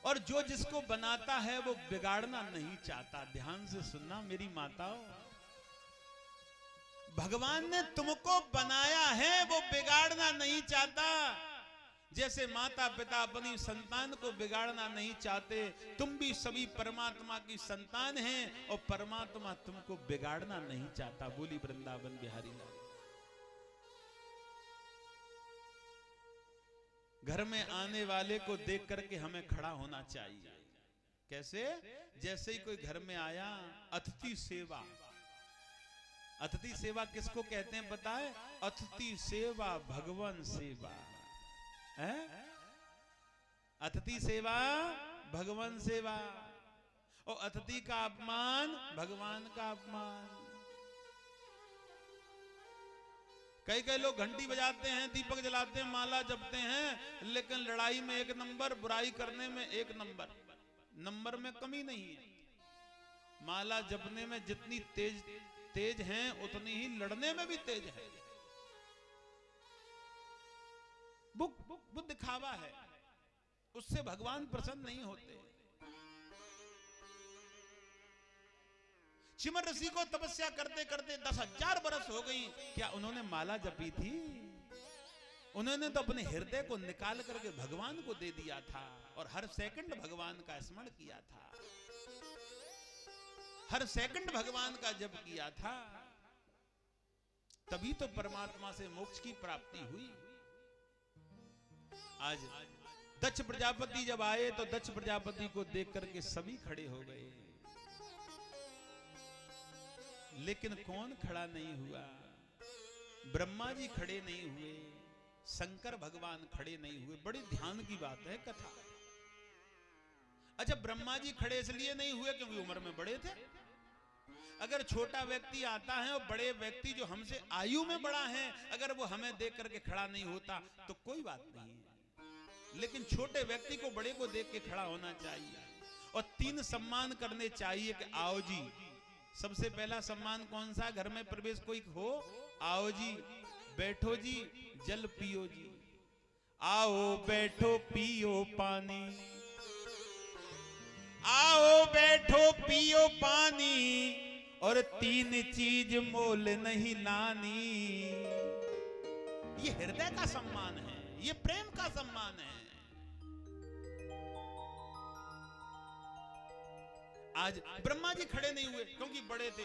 और जो जिसको बनाता है वो बिगाड़ना नहीं चाहता। ध्यान से सुनना मेरी माताओं, भगवान ने तुमको बनाया है वो बिगाड़ना नहीं चाहता। जैसे माता पिता अपनी संतान को बिगाड़ना नहीं चाहते, तुम भी सभी परमात्मा की संतान हैं और परमात्मा तुमको बिगाड़ना नहीं चाहता। बोली वृंदावन बिहारी लाल। घर में आने वाले को देख करके हमें खड़ा होना चाहिए। कैसे? जैसे ही कोई घर में आया, अतिथि सेवा। अतिथि सेवा किसको कहते हैं बताए? अतिथि सेवा भगवान सेवा है। अतिथि सेवा भगवान सेवा और अतिथि का अपमान भगवान का अपमान। कई कई लोग घंटी बजाते हैं, दीपक जलाते हैं, माला जपते हैं, लेकिन लड़ाई में 1 नंबर, बुराई करने में 1 नंबर। नंबर में कमी नहीं है। माला जपने में जितनी तेज हैं उतनी ही लड़ने में भी तेज है। वो दिखावा है, उससे भगवान प्रसन्न नहीं होते। चिमर ऋषि को तपस्या करते करते 10,000 बरस हो गई। क्या उन्होंने माला जपी थी? उन्होंने तो अपने हृदय को निकाल करके भगवान को दे दिया था और हर सेकंड भगवान का स्मरण किया था, हर सेकंड भगवान का जप किया था। तभी तो परमात्मा से मोक्ष की प्राप्ति हुई। आज दक्ष प्रजापति जब आए तो दक्ष प्रजापति को देख करके सभी खड़े हो गए, लेकिन कौन खड़ा नहीं हुआ? ब्रह्मा जी खड़े नहीं हुए, शंकर भगवान खड़े नहीं हुए। बड़ी ध्यान की बात है कथा। अच्छा, ब्रह्मा जी खड़े इसलिए नहीं हुए क्योंकि उम्र में बड़े थे। अगर छोटा व्यक्ति आता है और बड़े व्यक्ति जो हमसे आयु में बड़ा है, अगर वो हमें देख करके खड़ा नहीं होता तो कोई बात नहीं है, लेकिन छोटे व्यक्ति को बड़े को देख के खड़ा होना चाहिए। और 3 सम्मान करने चाहिए कि आओ जी। सबसे पहला सम्मान कौन सा? घर में प्रवेश कोई हो, आओ जी, बैठो जी, जल पियो जी। आओ बैठो पियो पानी, आओ बैठो पियो पानी, और 3 चीज मोल नहीं लानी। ये हृदय का सम्मान है, ये प्रेम का सम्मान है। आज ब्रह्मा जी खड़े नहीं हुए क्योंकि बड़े थे,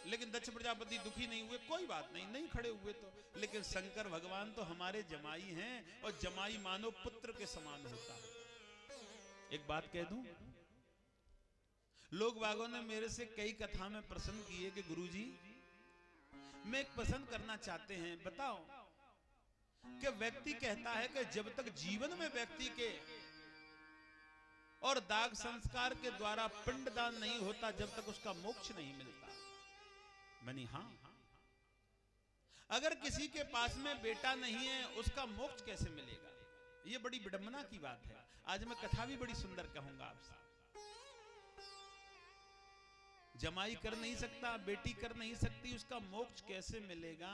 लेकिन दक्ष प्रजापति दुखी नहीं हुए। कोई बात नहीं, नहीं खड़े हुए तो। लेकिन शंकर भगवान तो हमारे जमाई हैं और जमाई मानो पुत्र के समान होता है। एक बात कह दूं, लोग बागों ने मेरे से कई कथा में प्रश्न किए कि गुरुजी मैं एक प्रश्न करना चाहते हैं, बताओ कि व्यक्ति कहता है कि जब तक जीवन में व्यक्ति के और दाग संस्कार के द्वारा पिंडदान नहीं होता, जब तक उसका मोक्ष नहीं मिलता। मैंने हाँ, अगर किसी के पास में बेटा नहीं है उसका मोक्ष कैसे मिलेगा? ये बड़ी विडंबना की बात है। आज मैं कथा भी बड़ी सुंदर कहूंगा आपसे। जमाई कर नहीं सकता, बेटी कर नहीं सकती, उसका मोक्ष कैसे मिलेगा?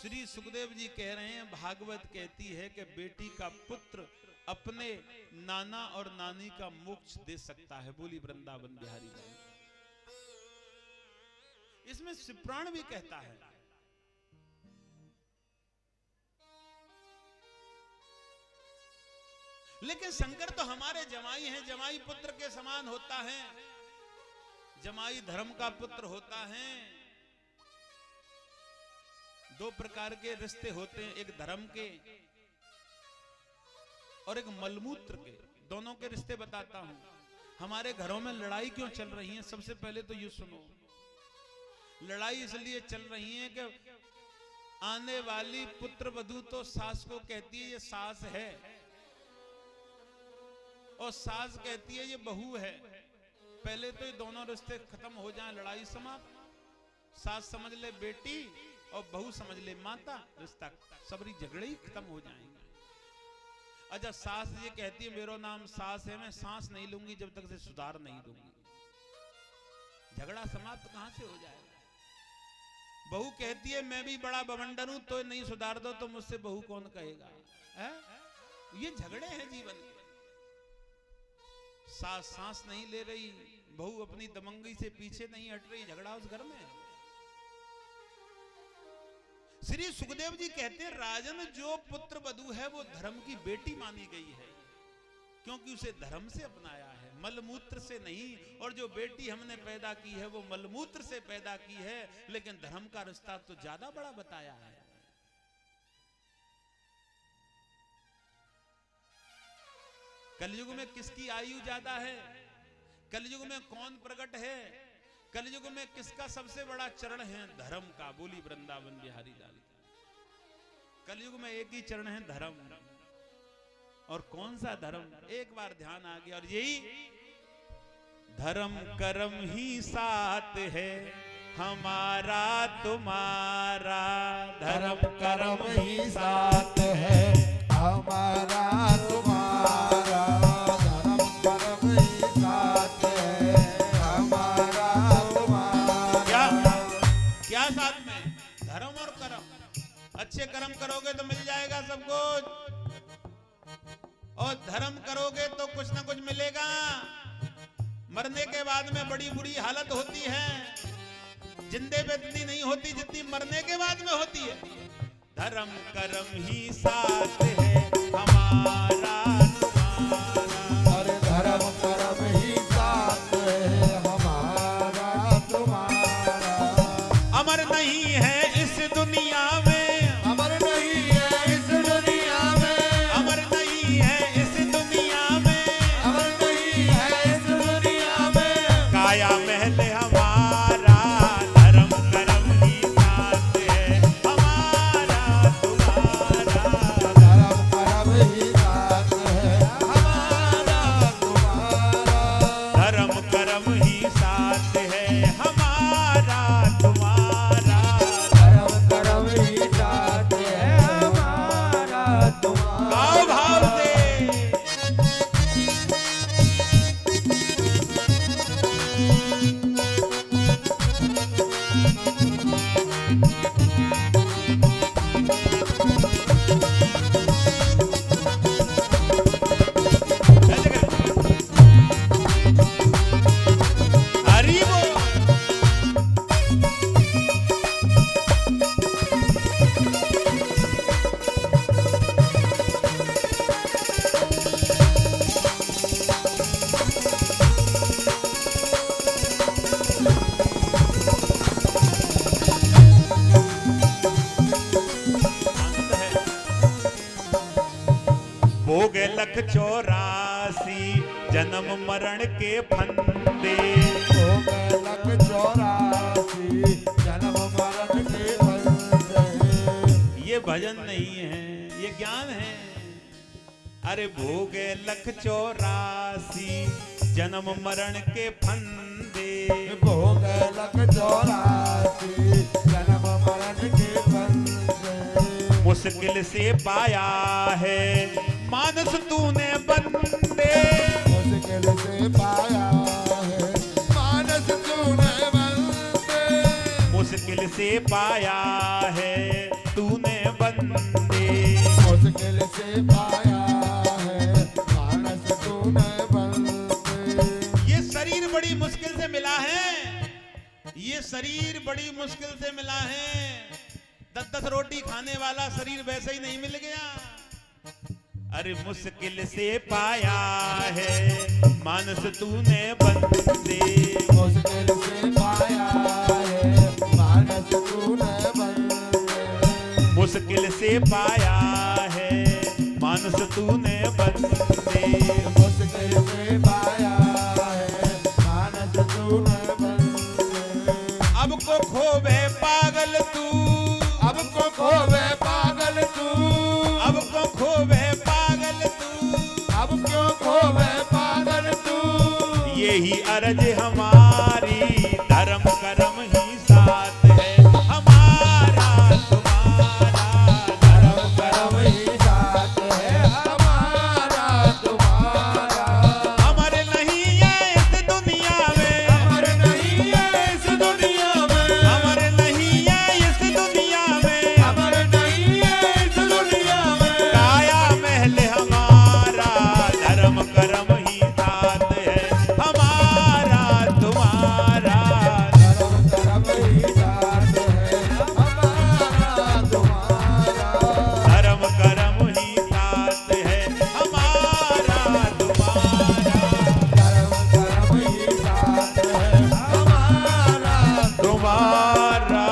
श्री सुखदेव जी कह रहे हैं, भागवत कहती है कि बेटी का पुत्र अपने नाना और नानी का मोक्ष दे सकता है। बोली वृंदावन बिहारी लाल। इसमें शिवपुराण भी कहता है, लेकिन शंकर तो हमारे जमाई हैं, जमाई पुत्र के समान होता है, जमाई धर्म का पुत्र होता है। दो प्रकार के रिश्ते होते हैं, एक धर्म के और एक मलमूत्र के। दोनों के रिश्ते बताता हूं। हमारे घरों में लड़ाई क्यों चल रही है? सबसे पहले तो ये सुनो, लड़ाई इसलिए चल रही है कि आने वाली पुत्र वधू तो सास को कहती है ये सास है, और सास कहती है ये बहू है। पहले तो ये दोनों रिश्ते खत्म हो जाएं, लड़ाई समाप्त। सास समझ ले बेटी और बहू समझ ले माता, रिश्ता सबरी झगड़े ही खत्म हो जाएंगे। अच्छा, सास ये कहती है मेरा नाम सास है, मैं सांस नहीं लूंगी जब तक से सुधार नहीं दूंगी, झगड़ा समाप्त कहां से हो जाएगा? बहू कहती है मैं भी बड़ा बवंडर हूं, तो नहीं सुधार दो तो मुझसे बहू कौन कहेगा? है? ये झगड़े हैं जीवन के। सास सांस नहीं ले रही, बहू अपनी दमंगी से पीछे नहीं हट रही, झगड़ा उस घर में है। श्री सुखदेव जी कहते हैं राजन जो पुत्र वधू है वो धर्म की बेटी मानी गई है, क्योंकि उसे धर्म से अपनाया है, मलमूत्र से नहीं। और जो बेटी हमने पैदा की है वो मलमूत्र से पैदा की है, लेकिन धर्म का रिश्ता तो ज्यादा बड़ा बताया है। कलयुग में किसकी आयु ज्यादा है? कलयुग में कौन प्रकट है? कलयुग में किसका सबसे बड़ा चरण है? धर्म का। बोली वृंदावन बिहारी लाल। कलयुग में एक ही चरण है, धर्म। और कौन सा धर्म? एक बार ध्यान आ गया, और यही धर्म कर्म ही साथ है हमारा तुम्हारा, धर्म कर्म ही साथ है हमारा तुम्हारा, धर्म कर्म ही साथ है हमारा तुम्हारा। क्या साथ में? धर्म और कर्म। अच्छे कर्म करोगे तो मिल जाएगा सब कुछ, और धर्म करोगे तो कुछ ना कुछ मिलेगा। मरने के बाद में बड़ी बुरी हालत होती है, जिंदे पे इतनी नहीं होती जितनी मरने के बाद में होती है। धर्म कर्म ही साथ है हमारा तुम्हारा, और धर्म कर्म ही साथ है हमारा तुम्हारा। अमर नहीं है इस दुनिया में, अमर नहीं है इस दुनिया में, अमर नहीं है इस दुनिया में, अमर नहीं है इस दुनिया में। काया महल हमारा, धर्म कर्म ही साथ है हमारा तुम्हारा, धर्म कर्म ही साथ है हमारा तुम्हारा, धर्म कर्म ही साथ है हमारा तुम्हारा। धर्म कर्म ही साथ है हमारा तुम्हारा। गाओ भाव से। हरि बोल। भोग लख 84 जन्म मरण के फंदे, भोग लख 84 जन्म मरण के फंदे। ये भजन नहीं है, ये ज्ञान है। अरे भोग लख 84 जन्म मरण के फंदे, भोग लख 84 जन्म मरण के फंदे। मुश्किल से पाया है मानस तूने बंदे, मुश्किल से पाया है मानस तूने बंदे, मुश्किल से पाया है तूने बंदे। मुश्किल से पाया है मानस तूने बंदे। ये शरीर बड़ी मुश्किल से मिला है, ये शरीर बड़ी मुश्किल से मिला है। 10-10 रोटी खाने वाला शरीर वैसे ही नहीं मिल गया। अरे मुश्किल से पाया है मानस तूने बंदे, मुश्किल से पाया है मानस तूने बंदे, मुश्किल से पाया है मानस तूने बंदे, मुश्किल से पाया है मानस तूने बंदे। अब को खोवे पागल तू, अब को खोवे पागल तू, अब को खोवे पागल तू, अब क्यों खोवे पागल तू। यही अर्ज हमारी धर्म कर्म ही साथ है हमारा तुम्हारा, धर्म कर्म ही साथ है हमारा तुम्हारा। अमर नहीं है इस दुनिया में, अमर नहीं है इस दुनिया में, अमर नहीं है इस दुनिया में, अमर नहीं है इस दुनिया में। काया महल हमारा धर्म कर्म ही साथ है हमारा तुम्हारा, धर्म कर्म ही साथ है हमारा तुम्हारा। धर्म कर्म ही साथ है हमारा तुम्हारा, धर्म कर्म ही साथ है हमारा तुम्हारा।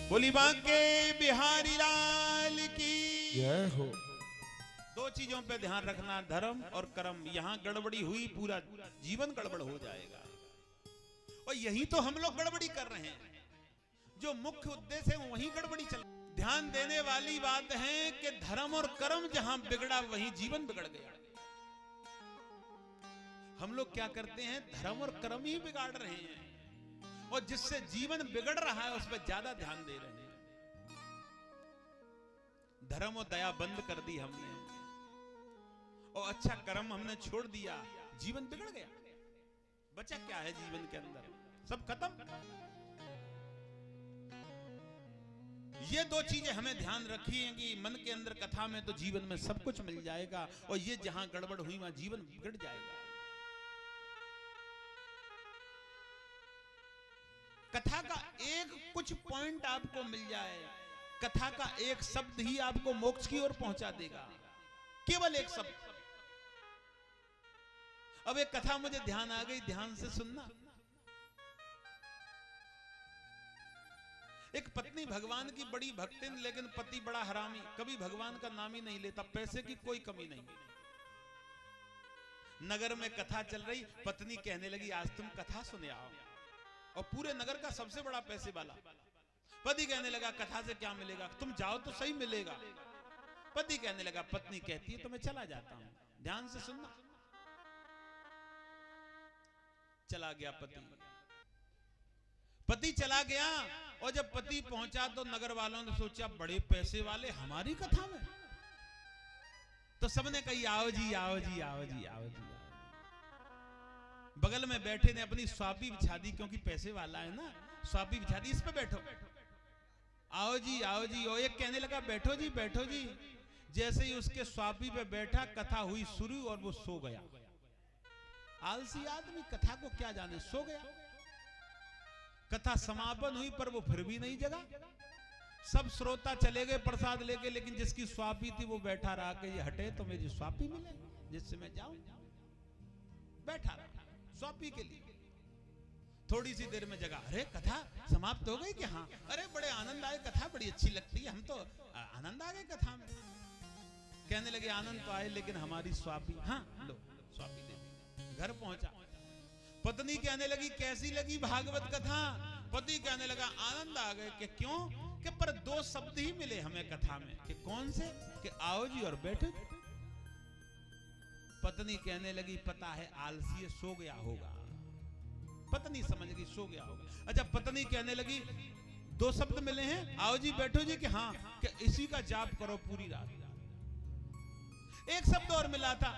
बोली बांके बिहारी लाल की। जय हो। दो चीजों पे ध्यान रखना, धर्म और कर्म। यहां गड़बड़ी हुई पूरा जीवन गड़बड़ हो जाएगा। और यही तो हम लोग गड़बड़ी कर रहे हैं, जो मुख्य उद्देश्य है वही गड़बड़ी चल। ध्यान देने वाली बात है कि धर्म और कर्म जहां बिगड़ा वहीं जीवन बिगड़ गया। हम लोग क्या करते हैं, धर्म और कर्म ही बिगाड़ रहे हैं और जिससे जीवन बिगड़ रहा है उस पर ज्यादा ध्यान दे रहे हैं। धर्म और दया बंद कर दी हमने और अच्छा कर्म हमने छोड़ दिया, जीवन बिगड़ गया। बचा क्या है जीवन के अंदर, सब खत्म। ये दो चीजें हमें ध्यान रखी हैं कि मन के अंदर कथा में तो जीवन में सब कुछ मिल जाएगा और ये जहां गड़बड़ हुई वहां जीवन बिगड़ जाएगा। कथा का एक कुछ पॉइंट आपको मिल जाए, कथा का एक शब्द ही आपको मोक्ष की ओर पहुंचा देगा, केवल एक शब्द। अब एक कथा मुझे ध्यान आ गई, ध्यान से सुनना। एक पत्नी भगवान की बड़ी भक्तिन, लेकिन पति बड़ा हरामी, कभी भगवान का नाम ही नहीं लेता, पैसे की कोई कमी नहीं। नगर में कथा चल रही, पत्नी कहने लगी आज तुम कथा सुने आओ, और पूरे नगर का सबसे बड़ा पैसे वाला। पति कहने लगा कथा से क्या मिलेगा, तुम जाओ तो सही मिलेगा। पति कहने लगा, पत्नी कहती है तो मैं चला जाता हूं, ध्यान से सुनना। चला गया पति, पति चला गया और जब पति पहुंचा तो नगर वालों ने सोचा बड़े पैसे वाले हमारी कथा में, तो सबने कही आओ जी आओ जी आओ जी आओ जी। बगल में बैठे ने अपनी स्वापी बिछा दी, क्योंकि पैसे वाला है ना, स्वापी बिछा दी, इस पे बैठो, आओ जी आओ जी। और एक कहने लगा बैठो जी बैठो जी। जैसे ही उसके स्वापी पे बैठा, कथा हुई शुरू और वो सो गया। आलसी आदमी कथा को क्या जाने, सो गया। कथा समापन हुई पर वो फिर भी नहीं जगा। सब श्रोता चले गए प्रसाद लेके, लेकिन जिसकी स्वापी थी वो बैठा रहा कि ये हटे तो मेरी स्वापी मिले जिससे मैं जाऊं। बैठा रहा स्वापी के लिए। थोड़ी सी देर में जगा, अरे कथा समाप्त हो गई कि हाँ, अरे बड़े आनंद आए, कथा बड़ी अच्छी लगती है, हम तो आनंद आ गए कथा में। कहने लगे आनंद तो आए लेकिन हमारी स्वापी, हाँ लो स्वापी दे दी। घर पहुंचा, पत्नी कहने लगी कैसी लगी भागवत कथा। पति कहने लगा आनंद आ गए। कि क्यों, कि पर दो शब्द ही मिले हमें कथा में। कि कौन से, कि आओ जी और बैठो। पत्नी कहने लगी पता है आलसी सो गया होगा। पत्नी समझ गई सो गया होगा। अच्छा, पत्नी कहने लगी दो शब्द मिले हैं, आओ जी बैठो जी, कि हाँ, कि इसी का जाप करो पूरी रात। एक शब्द और मिला था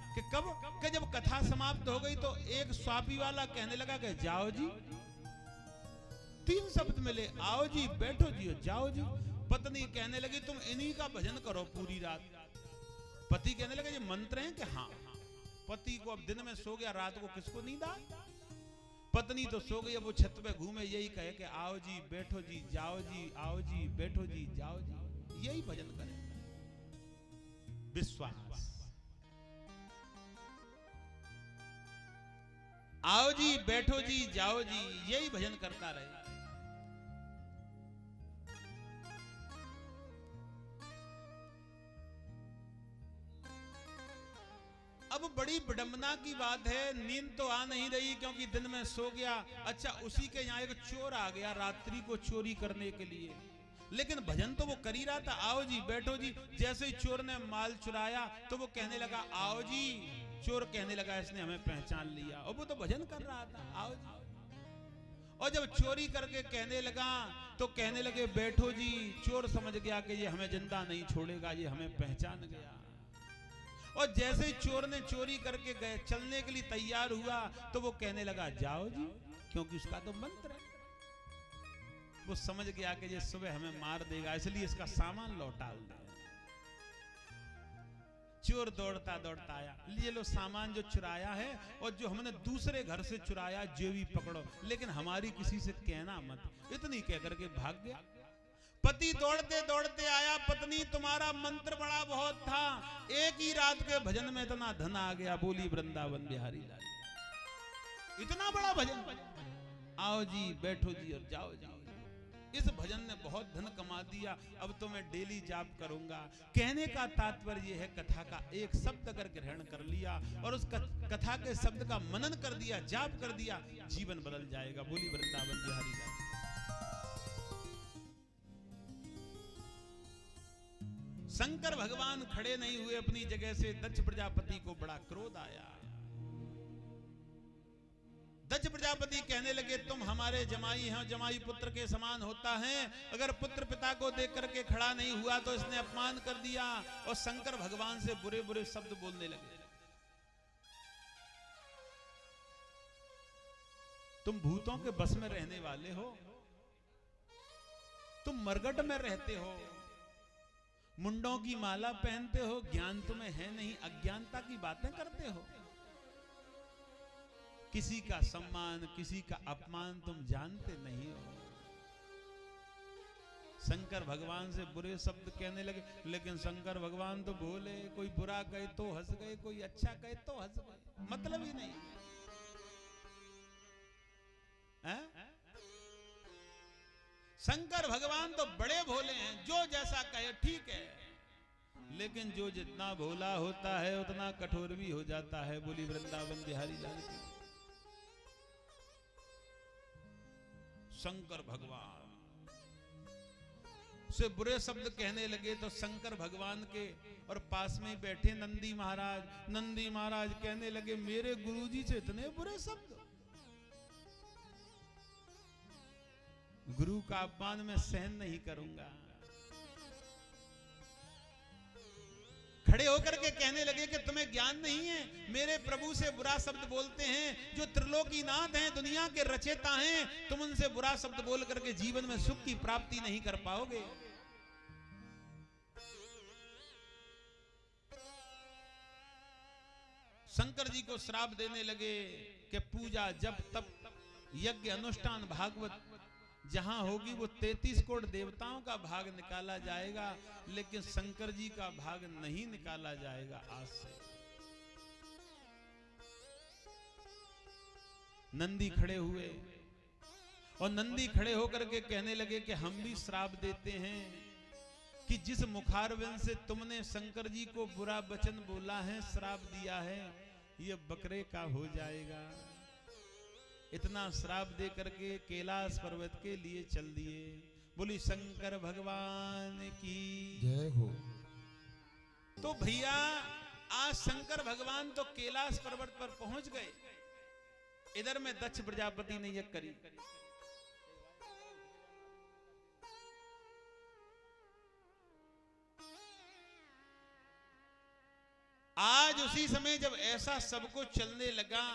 कि कब, कि जब कथा समाप्त हो गई तो एक स्वापी वाला कहने लगा कि जाओ जी। तीन शब्द मिले, आओ जी बैठो जी और जाओ जी। पत्नी कहने लगी तुम इन्हीं का भजन करो पूरी रात। पति कहने लगा ये मंत्र हैं कि हाँ। पति को अब दिन में सो गया, रात को किसको नींद आ। पत्नी तो सो गई, अब वो छत पे घूमे यही कहे कि आओ जी बैठो जी जाओ जी, आओ जी बैठो जी जाओ जी। यही भजन करें। विश्वास। आओ जी, बैठो जी, जाओ जी, यही भजन करता रहे। अब बड़ी विडंबना की बात है, नींद तो आ नहीं रही क्योंकि दिन में सो गया। अच्छा, उसी के यहाँ एक चोर आ गया रात्रि को चोरी करने के लिए, लेकिन भजन तो वो कर ही रहा था। आओ जी, बैठो जी। जैसे ही चोर ने माल चुराया तो वो कहने लगा आओ जी। चोर कहने लगा इसने हमें पहचान लिया, और वो तो भजन कर रहा था, आओ जी। और जब चोरी करके कहने लगा तो कहने लगे बैठो जी। चोर समझ गया कि ये हमें जिंदा नहीं छोड़ेगा, ये हमें पहचान गया। और जैसे ही चोर ने चोरी करके गए, चलने के लिए तैयार हुआ तो वो कहने लगा जाओ जी, क्योंकि उसका तो मंत्र है। वो समझ गया कि ये सुबह हमें मार देगा, इसलिए इसका सामान लौटा दे। चोर दौड़ता दौड़ता आया, ये लो सामान जो चुराया है, और जो हमने दूसरे घर से चुराया जो भी पकड़ो, लेकिन हमारी किसी से कहना मत। इतनी कह करके भाग गया। पति दौड़ते दौड़ते आया, पत्नी तुम्हारा मंत्र बड़ा बहुत था, एक ही रात के भजन में इतना धन आ गया। बोली वृंदावन बिहारी लाल, इतना बड़ा भजन। आओ जी, बैठो जी और जाओ जी। इस भजन ने बहुत धन कमा दिया, अब तो मैं डेली जाप करूंगा। कहने का तात्पर्य यह है, कथा का एक शब्द अगर ग्रहण कर लिया और उस कथा के शब्द का मनन कर दिया, जाप कर दिया, जीवन बदल जाएगा। बोली वृंदावन बिहारी लाल। शंकर भगवान खड़े नहीं हुए अपनी जगह से। दक्ष प्रजापति को बड़ा क्रोध आया। दक्ष प्रजापति कहने लगे तुम हमारे जमाई हैं, जमाई पुत्र के समान होता है। अगर पुत्र पिता को देख करके खड़ा नहीं हुआ तो इसने अपमान कर दिया। और शंकर भगवान से बुरे बुरे शब्द बोलने लगे। तुम भूतों के बस में रहने वाले हो, तुम मरगट में रहते हो, मुंडों की माला पहनते हो, ज्ञान तुम्हें है नहीं, अज्ञानता की बातें करते हो। किसी का सम्मान, किसी का अपमान तुम जानते नहीं हो। शंकर भगवान से बुरे शब्द कहने लगे, लेकिन शंकर भगवान तो बोले, कोई बुरा कहे तो हंस गए, कोई अच्छा कहे तो हंस गए, मतलब ही नहीं है? शंकर भगवान तो बड़े भोले हैं, जो जैसा कहे ठीक है, लेकिन जो जितना भोला होता है उतना कठोर भी हो जाता है। बोली वृंदावन बिहारी लाल की। शंकर भगवान से बुरे शब्द कहने लगे तो शंकर भगवान के और पास में बैठे नंदी महाराज कहने लगे मेरे गुरुजी से इतने बुरे शब्द। गुरु का अपमान मैं सहन नहीं करूंगा। खड़े होकर के कहने लगे कि तुम्हें ज्ञान नहीं है, मेरे प्रभु से बुरा शब्द बोलते हैं, जो त्रिलोकीनाथ हैं, दुनिया के रचेता हैं, तुम उनसे बुरा शब्द बोल करके जीवन में सुख की प्राप्ति नहीं कर पाओगे। शंकर जी को श्राप देने लगे कि पूजा जब तब यज्ञ अनुष्ठान भागवत जहां होगी वो 33 कोट देवताओं का भाग निकाला जाएगा, लेकिन शंकर जी का भाग नहीं निकाला जाएगा आज से। नंदी खड़े हुए और नंदी खड़े होकर के कहने लगे कि हम भी श्राप देते हैं कि जिस मुखारविंद से तुमने शंकर जी को बुरा वचन बोला है, श्राप दिया है, ये बकरे का हो जाएगा। इतना श्राप दे करके कैलाश पर्वत के लिए चल दिए। बोली शंकर भगवान की जय हो। तो भैया आज शंकर भगवान तो कैलाश पर्वत पर पहुंच गए। इधर में दक्ष प्रजापति ने यज्ञ करी। आज उसी समय जब ऐसा सबको चलने लगा,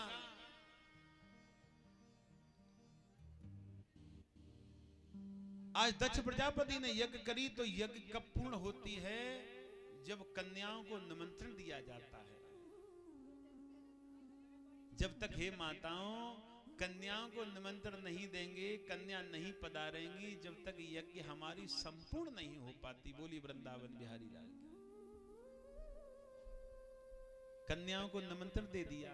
आज दक्ष प्रजापति ने यज्ञ करी तो यज्ञ कब पूर्ण होती है? जब कन्याओं को निमंत्रण दिया जाता है। जब तक हे माताओं कन्याओं को निमंत्रण नहीं देंगे, कन्या नहीं पधारेंगी जब तक यज्ञ हमारी संपूर्ण नहीं हो पाती। बोली वृंदावन बिहारी लाल की। कन्याओं को निमंत्रण दे दिया।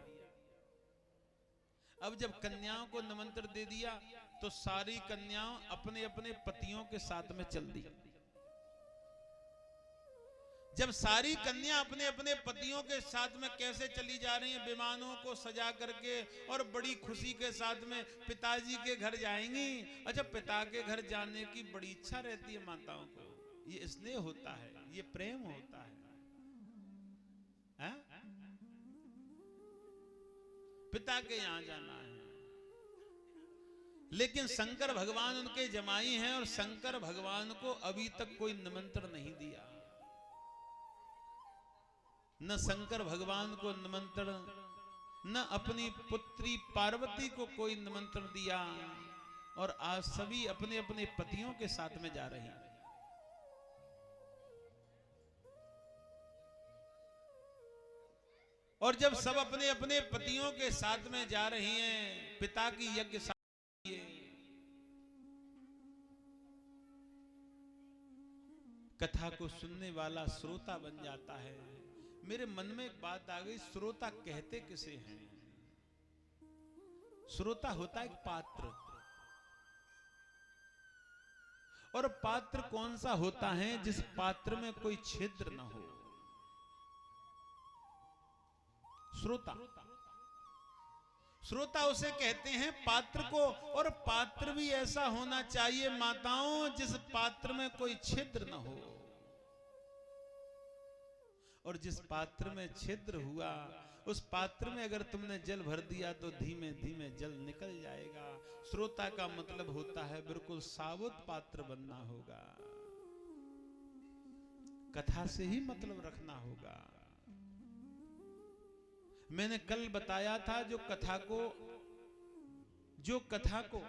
अब जब कन्याओं को निमंत्रण दे दिया तो सारी कन्याओं अपने अपने पतियों के साथ में चल दी। जब सारी कन्या अपने अपने पतियों के साथ में कैसे चली जा रही हैं, विमानों को सजा करके और बड़ी खुशी के साथ में पिताजी के घर जाएंगी। अच्छा, पिता के घर जाने की बड़ी इच्छा रहती है माताओं को। ये स्नेह होता है, ये प्रेम होता है, है? पिता के यहां जाना है। लेकिन शंकर भगवान उनके जमाई हैं और शंकर भगवान को अभी तक कोई निमंत्रण नहीं दिया। न शंकर भगवान को निमंत्रण, न अपनी पुत्री पार्वती को कोई निमंत्रण दिया, और आज सभी अपने अपने पतियों के साथ में जा रही हैं। और जब सब अपने अपने पतियों के साथ में जा रही हैं, पिता की यज्ञ कथा को सुनने वाला श्रोता बन जाता है। मेरे मन में एक बात आ गई, श्रोता कहते किसे हैं? श्रोता होता है एक पात्र, और पात्र कौन सा होता है? जिस पात्र में कोई छिद्र न हो। श्रोता, श्रोता उसे कहते हैं पात्र को। और पात्र भी ऐसा होना चाहिए माताओं, जिस पात्र में कोई छिद्र न हो। और जिस पात्र में छिद्र हुआ, उस पात्र में अगर तुमने जल भर दिया तो धीमे धीमे जल निकल जाएगा। श्रोता का मतलब होता है बिल्कुल साबुत पात्र बनना होगा। कथा से ही मतलब रखना होगा। मैंने कल बताया था, जो कथा को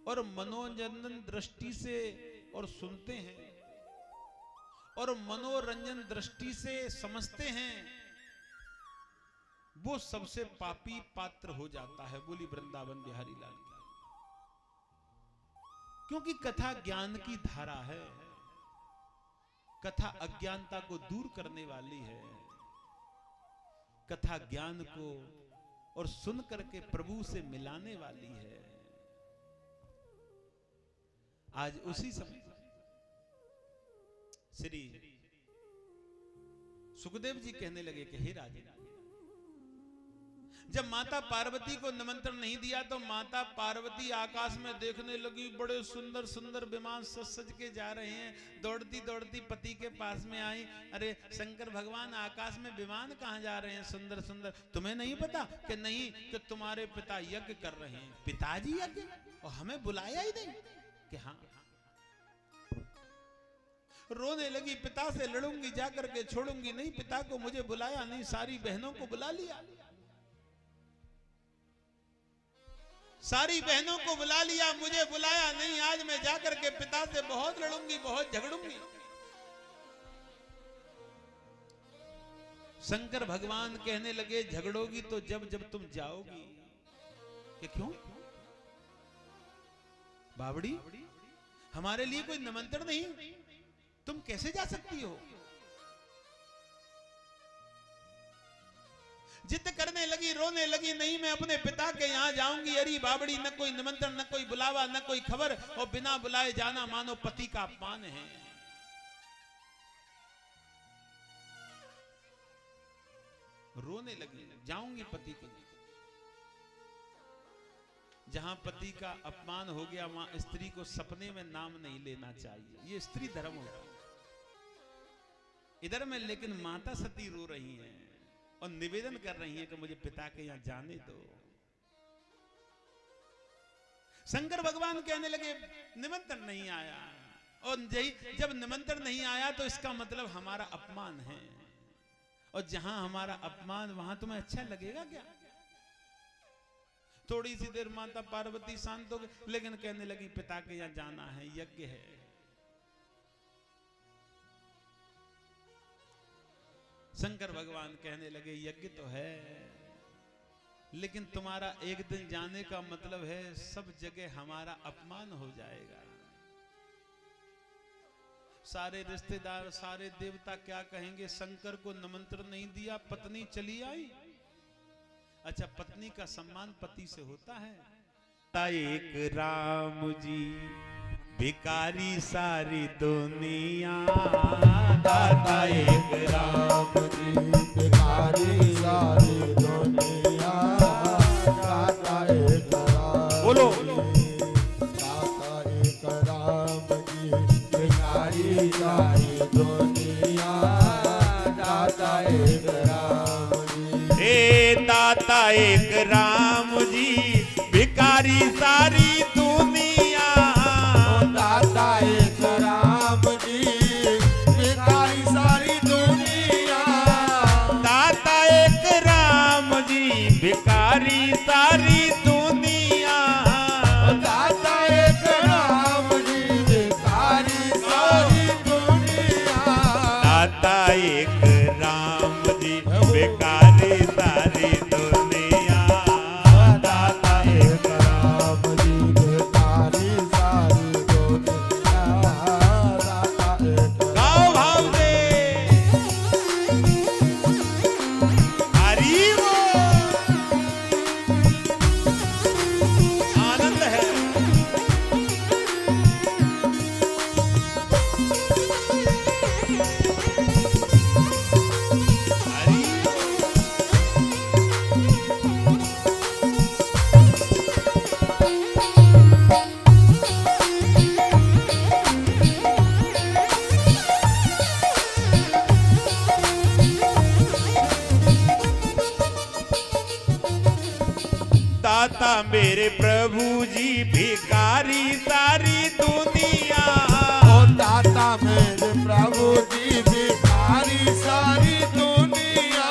और मनोरंजन दृष्टि से और सुनते हैं और मनोरंजन दृष्टि से समझते हैं, वो सबसे पापी पात्र हो जाता है। बोली वृंदावन बिहारी लाल की। क्योंकि कथा ज्ञान की धारा है, कथा अज्ञानता को दूर करने वाली है, कथा ज्ञान को और सुन करके प्रभु से मिलाने वाली है। आज उसी समय श्री सुखदेव जी कहने लगे कि हे राजन, जब माता पार्वती को निमंत्रण नहीं दिया तो माता पार्वती आकाश में देखने लगी, बड़े सुंदर सुंदर विमान सज सज के जा रहे हैं। दौड़ती दौड़ती पति के पास में आई, अरे शंकर भगवान आकाश में विमान कहां जा रहे हैं सुंदर सुंदर, तुम्हें नहीं पता? कि नहीं, कि तुम्हारे पिता यज्ञ कर रहे हैं। पिताजी यज्ञ? और हमें बुलाया ही नहीं? कि हाँ। रोने लगी, पिता से लड़ूंगी, जाकर के छोड़ूंगी नहीं, पिता को मुझे बुलाया नहीं, सारी बहनों को बुला लिया, सारी बहनों को बुला लिया, मुझे बुलाया नहीं। आज मैं जाकर के पिता से बहुत लड़ूंगी, बहुत झगड़ूंगी। शंकर भगवान कहने लगे, झगड़ोगी तो जब जब तुम जाओगी। कि क्यों बावड़ी, हमारे लिए कोई निमंत्रण नहीं, तुम कैसे जा सकती हो? जिद करने लगी, रोने लगी, नहीं मैं अपने पिता के यहां जाऊंगी। अरे बावड़ी, न कोई निमंत्रण, न कोई बुलावा, न कोई खबर, और बिना बुलाए जाना मानो पति का अपमान है। रोने लगी, जाऊंगी पति के। जहां पति का अपमान हो गया, वहां स्त्री को सपने में नाम नहीं लेना चाहिए। ये स्त्री धर्म होता है। इधर में लेकिन माता सती रो रही हैं और निवेदन कर रही हैं कि मुझे पिता के यहां जाने दो। शंकर भगवान कहने लगे, निमंत्रण नहीं आया, और जब निमंत्रण नहीं आया तो इसका मतलब हमारा अपमान है, और जहां हमारा अपमान वहां तुम्हें अच्छा लगेगा क्या? थोड़ी सी देर माता पार्वती शांत हो गई, लेकिन कहने लगी पिता के यहां जाना है, यज्ञ है। शंकर भगवान कहने लगे, यज्ञ तो है, लेकिन तुम्हारा एक दिन जाने का मतलब है सब जगह हमारा अपमान हो जाएगा। सारे रिश्तेदार, सारे देवता क्या कहेंगे, शंकर को निमंत्रण नहीं दिया, पत्नी चली आई। अच्छा, पत्नी का सम्मान पति से होता है। एक राम जी भिखारी सारी दुनिया, दाता एक राम जी भिखारी सारी दुनिया, दाता एक राम बोलो। दाता एक राम जी भिखारी सारी दुनिया, दाता एक राम जी। हे दाता एक राम जी भिखारी सारी दुनिया, दाता एक राम जी भिखारी सारी दुनिया, दाता एक राम जी भिखारी सारी दुनिया, दाता एक राम जी भिखारी सारी दुनिया, दाता एक राम जी भिखारी सारी दुनिया, दाता एक राम जी भिखारी सारी दुनिया, दाता एक गाओ भाव से हरि बोल। आनंद है। हरि दाता मेरे प्रभु जी भिखारी सारी दुनिया, ओ दाता मेरे प्रभु जी भिखारी सारी दुनिया,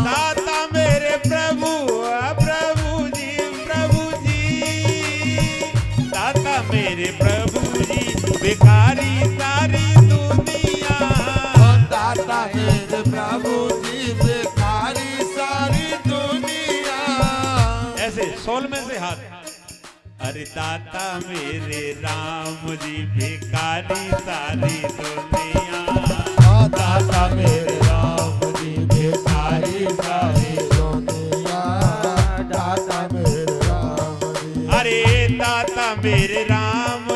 दाता मेरे प्रभु जी दाता मेरे प्रभु जी भिखारी सारी दुनिया, ओ दाता मेरे प्रभु जी भिखारी सारी दुनिया। ऐसे सोल में से हाथ। अरे दाता मेरे राम जी भिखारी सारी दुनिया, ओ दाता मेरे राम जी भिखारी सारी दुनिया, दाता मेरे राम जी। अरे दाता मेरे राम